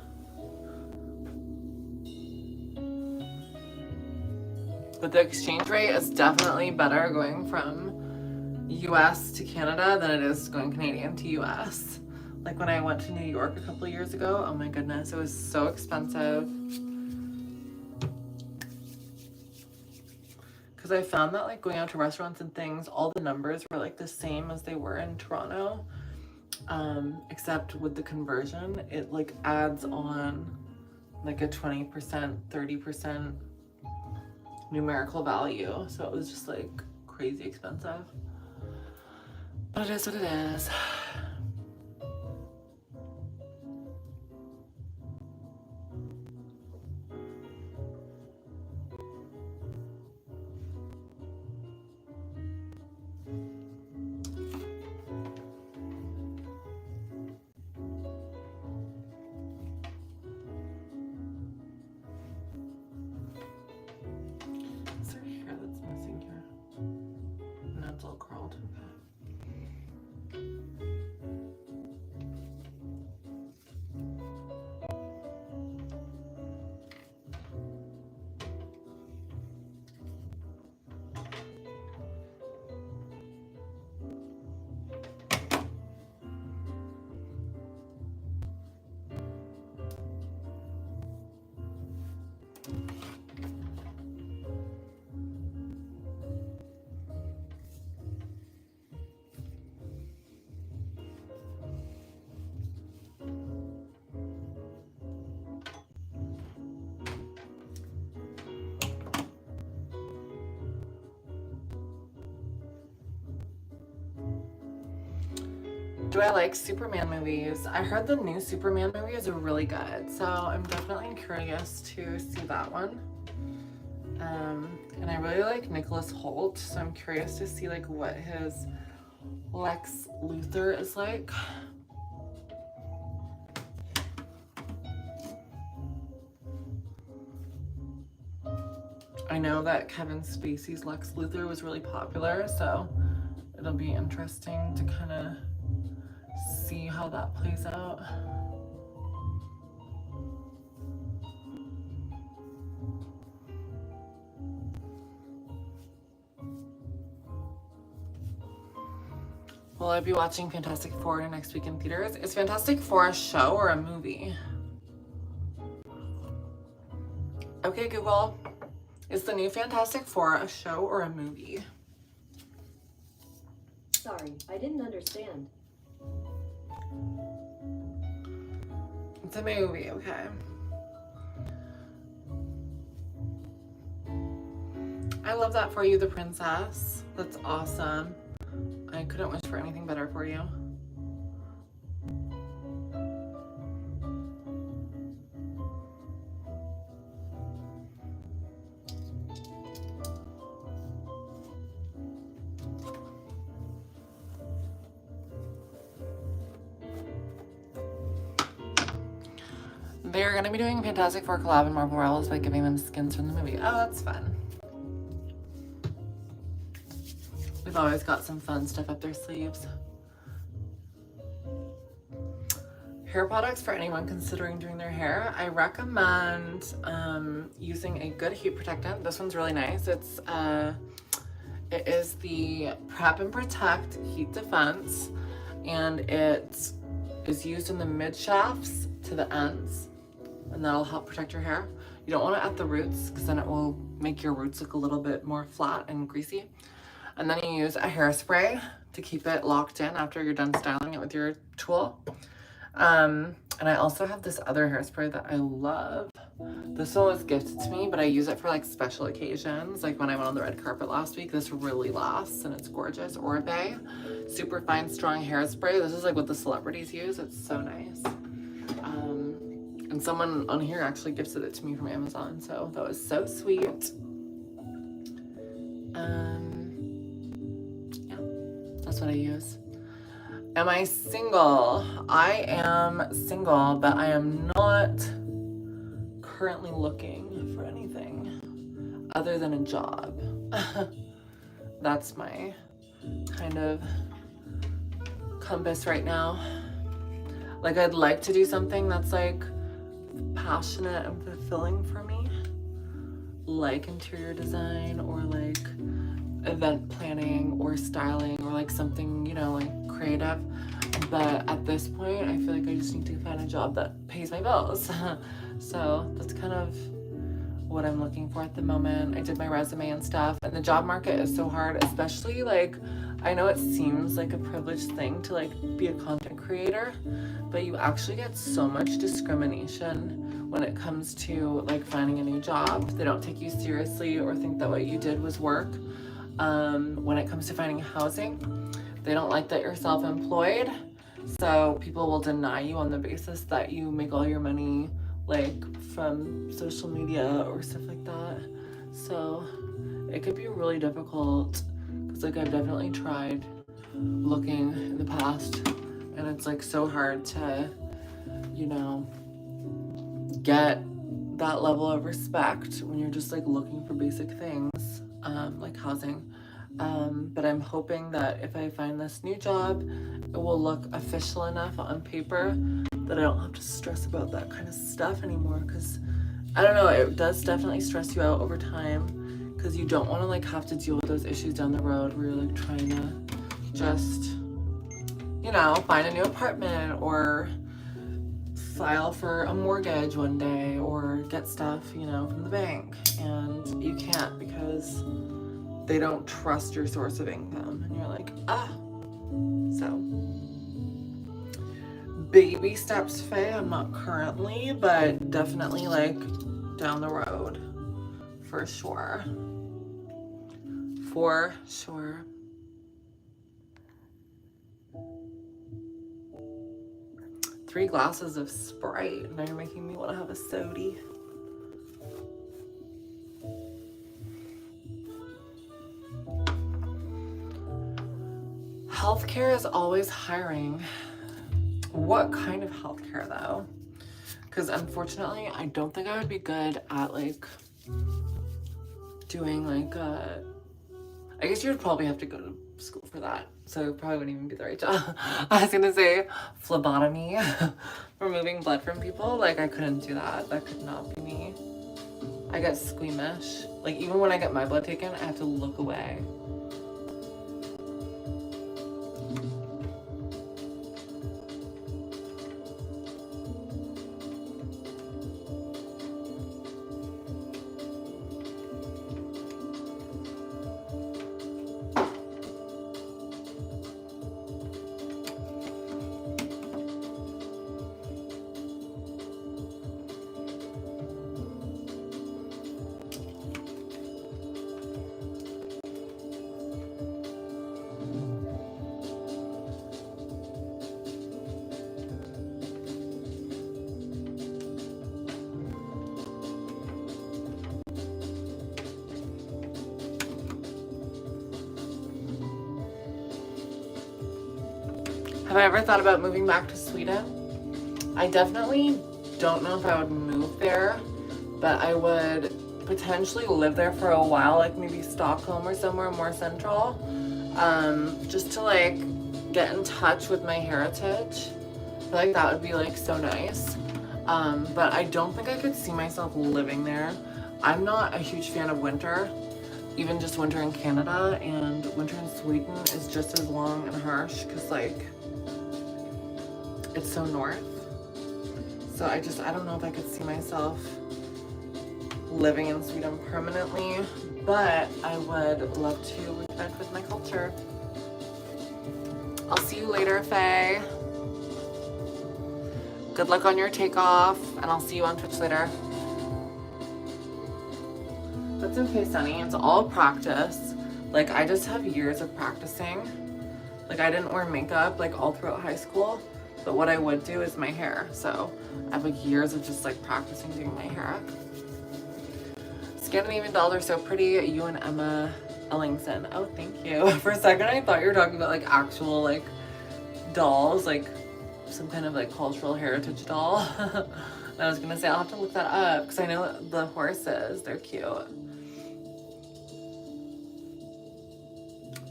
But the exchange rate is definitely better going from US to Canada than it is going Canadian to US. Like when I went to New York a couple of years ago, oh my goodness, it was so expensive. Because I found that like going out to restaurants and things, all the numbers were like the same as they were in Toronto. Except with the conversion, it like adds on like a 20%, 30% numerical value. So it was just like crazy expensive. But it is what it is. Do I like Superman movies? I heard the new Superman movie is really good, so I'm definitely curious to see that one. And I really like Nicholas Hoult, so I'm curious to see like what his Lex Luthor is like. I know that Kevin Spacey's Lex Luthor was really popular, so it'll be interesting to kind of see how that plays out. Will I be watching Fantastic Four next week in theaters? Is Fantastic Four a show or a movie? Okay, Google. Is the new Fantastic Four a show or a movie? Sorry, I didn't understand. It's a movie, okay. I love that for you, the princess. That's awesome. I couldn't wish for anything better for you. They're going to be doing Fantastic Four collab in Marvel Rivals by giving them skins from the movie. Oh, that's fun. We've always got some fun stuff up their sleeves. hair products for anyone considering doing their hair, I recommend using a good heat protectant. This one's really nice. It is the Prep and Protect Heat Defense, and it is used in the mid shafts to the ends, and that'll help protect your hair. You don't want it at the roots because then it will make your roots look a little bit more flat and greasy. And then you use a hairspray to keep it locked in after you're done styling it with your tool. And I also have this other hairspray that I love. This one was gifted to me, but I use it for like special occasions. Like when I went on the red carpet last week, this really lasts and it's gorgeous. Oribe, super fine, strong hairspray. This is like what the celebrities use. It's so nice. And someone on here actually gifted it to me from Amazon, so that was so sweet. Yeah, that's what I use. Am I single? I am single, but I am not currently looking for anything other than a job. That's my kind of compass right now. Like, I'd like to do something that's like passionate and fulfilling for me, like interior design or like event planning or styling or like something, you know, like creative. But at this point, I feel like I just need to find a job that pays my bills. So that's kind of what I'm looking for at the moment. I did my resume and stuff, and the job market is so hard, especially like, I know it seems like a privileged thing to like be a content creator, but you actually get so much discrimination when it comes to like finding a new job. They don't take you seriously or think that what you did was work. When it comes to finding housing, they don't like that you're self-employed, so people will deny you on the basis that you make all your money like from social media or stuff like that. So it could be really difficult, because like I've definitely tried looking in the past, and it's like so hard to, you know, get that level of respect when you're just like looking for basic things, like housing. But I'm hoping that if I find this new job, it will look official enough on paper that I don't have to stress about that kind of stuff anymore, because I don't know, it does definitely stress you out over time, because you don't want to like have to deal with those issues down the road where you're like trying to just, you know, find a new apartment or file for a mortgage one day or get stuff, you know, from the bank, and you can't because they don't trust your source of income, and you're like, so baby steps, Faye. I'm not currently, but definitely like down the road, for sure. For sure. Three glasses of Sprite. Now you're making me want to have a sody. Healthcare is always hiring. What kind of healthcare though? Because unfortunately, I don't think I would be good at like doing like I guess you would probably have to go to school for that, so it probably wouldn't even be the right job. I was gonna say phlebotomy, removing blood from people. Like, I couldn't do that. That could not be me. I get squeamish. Like, even when I get my blood taken, I have to look away. Have I ever thought about moving back to Sweden? I definitely don't know if I would move there, but I would potentially live there for a while, like maybe Stockholm or somewhere more central, just to like get in touch with my heritage feel like that would be like so nice. But I don't think I could see myself living there. I'm not a huge fan of winter. Even just winter in Canada and winter in Sweden is just as long and harsh because like it's so north. So I don't know if I could see myself living in Sweden permanently, but I would love to reconnect with my culture. I'll see you later, Faye. Good luck on your takeoff, and I'll see you on Twitch later. That's okay, Sunny. It's all practice. Like, I just have years of practicing. Like, I didn't wear makeup, like, all throughout high school. But what I would do is my hair. So, I have, like, years of just, like, practicing doing my hair. Scandinavian dolls are so pretty. You and Emma Ellingson. Oh, thank you. For a second, I thought you were talking about, like, actual, like, dolls. Like, some kind of, like, cultural heritage doll. I was gonna say, I'll have to look that up. Because I know the horses. They're cute.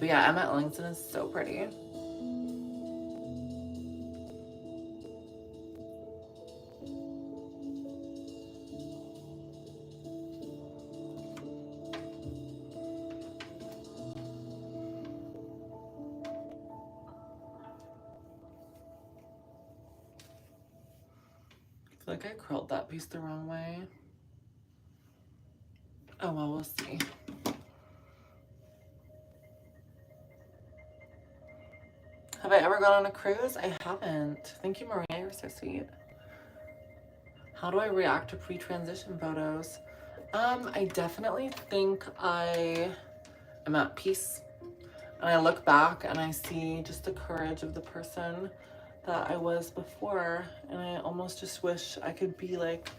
But yeah, Emma Ellingson is so pretty. I feel like I curled that piece the wrong way. Oh, well, we'll see. Have I ever gone on a cruise? I haven't. Thank you, Maria. You're so sweet. How do I react to pre-transition photos? I definitely think I am at peace. And I look back and I see just the courage of the person that I was before. And I almost just wish I could be like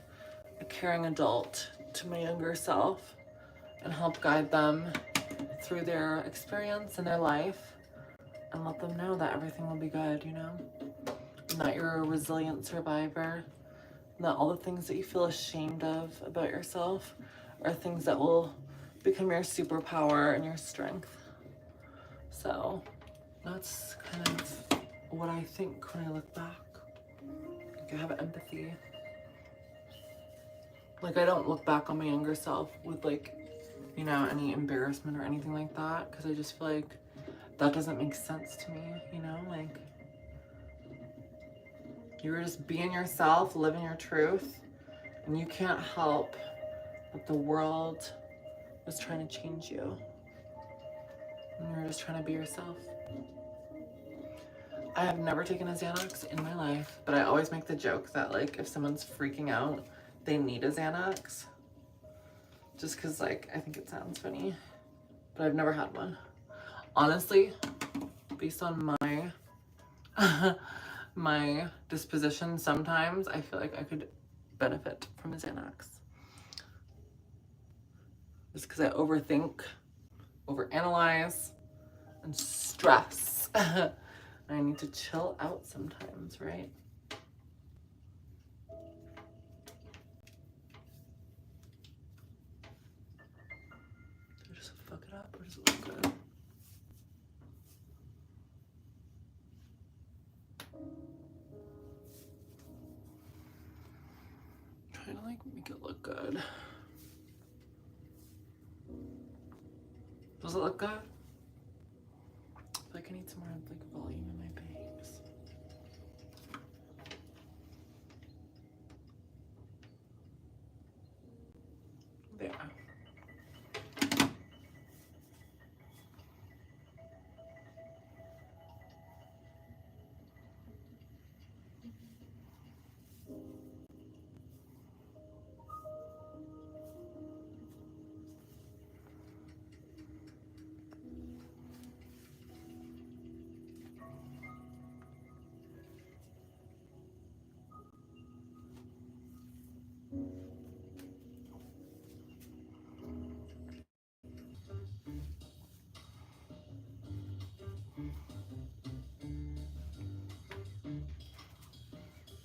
a caring adult to my younger self and help guide them through their experience and their life. And let them know that everything will be good, you know? And that you're a resilient survivor. And that all the things that you feel ashamed of about yourself are things that will become your superpower and your strength. So that's kind of what I think when I look back. Like, I have empathy. Like, I don't look back on my younger self with, like, you know, any embarrassment or anything like that. Because I just feel like that doesn't make sense to me, you know? Like, you were just being yourself, living your truth, and you can't help that the world was trying to change you. And you were just trying to be yourself. I have never taken a Xanax in my life, but I always make the joke that, like, if someone's freaking out, they need a Xanax. Just because, like, I think it sounds funny. But I've never had one. Honestly, based on my my disposition, sometimes I feel like I could benefit from a Xanax. Just because I overthink, overanalyze, and stress. I need to chill out sometimes, right? Do I just fuck it up or does it look good? Trying to, like, make it look good. Does it look good? I feel like I need some more, like, volume in my bangs. There.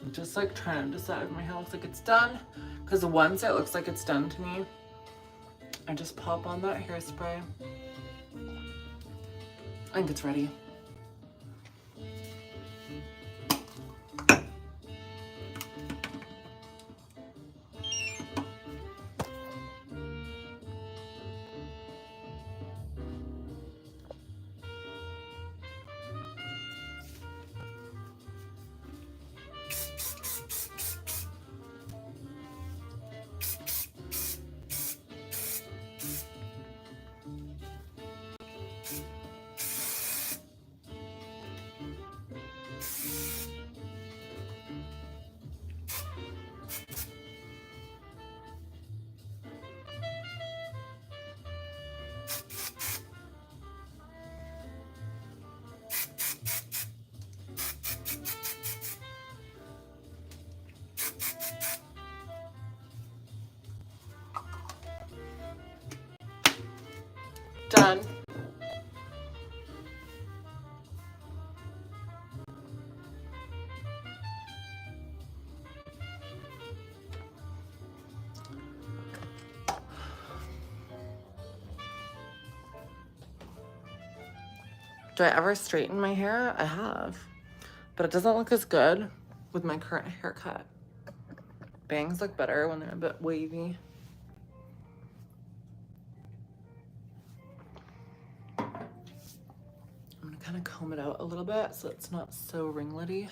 I'm just, like, trying to decide if my hair looks like it's done. Because once it looks like it's done to me, I just pop on that hairspray. I think it's ready. Done. Do I ever straighten my hair? I have. But it doesn't look as good with my current haircut. Bangs look better when they're a bit wavy. I'm gonna kind of comb it out a little bit so it's not so ringlety.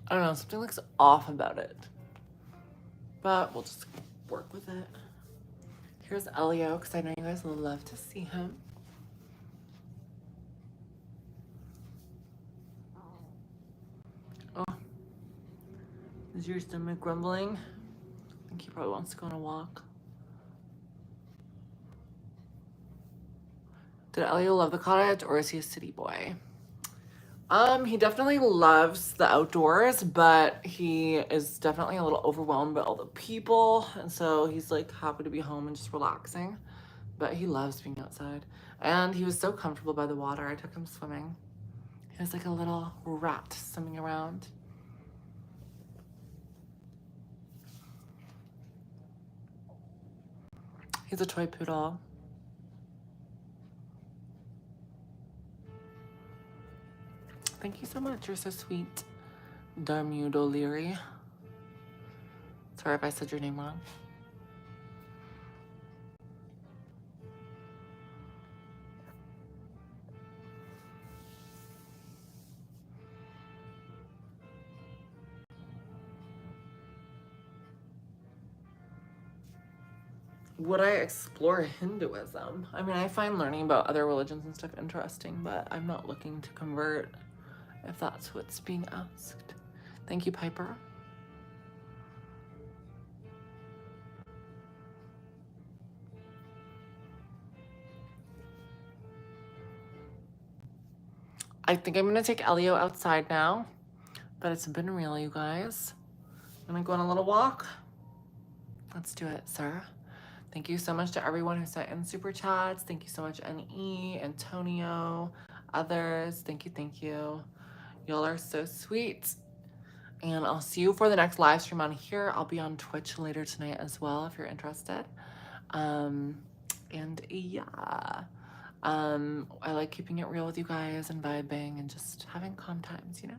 I don't know, something looks off about it. But we'll just work with it. Here's Elio, because I know you guys love to see him. Oh, is your stomach grumbling? I think he probably wants to go on a walk. Did Elio love the cottage, or is he a city boy? He definitely loves the outdoors, but he is definitely a little overwhelmed by all the people, and so he's like happy to be home and just relaxing. But he loves being outside, and he was so comfortable by the water. I took him swimming. He was like a little rat swimming around. He's a toy poodle. Thank you so much. You're so sweet. Darmud O'Leary. Sorry if I said your name wrong. Would I explore Hinduism? I mean, I find learning about other religions and stuff interesting, but I'm not looking to convert if that's what's being asked. Thank you, Piper. I think I'm gonna take Elio outside now, but it's been real, you guys. I'm gonna go on a little walk. Let's do it, Sarah. Thank you so much to everyone who sent in super chats. Thank you so much, NE, Antonio, others. Thank you, thank you. Y'all are so sweet. And I'll see you for the next live stream on here. I'll be on Twitch later tonight as well if you're interested. And yeah. I like keeping it real with you guys and vibing and just having calm times, you know?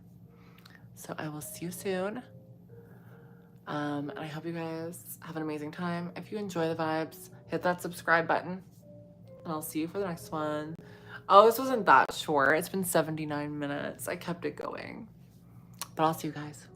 So I will see you soon. And I hope you guys have an amazing time. If you enjoy the vibes, hit that subscribe button. And I'll see you for the next one. Oh, this wasn't that short. It's been 79 minutes. I kept it going. But I'll see you guys.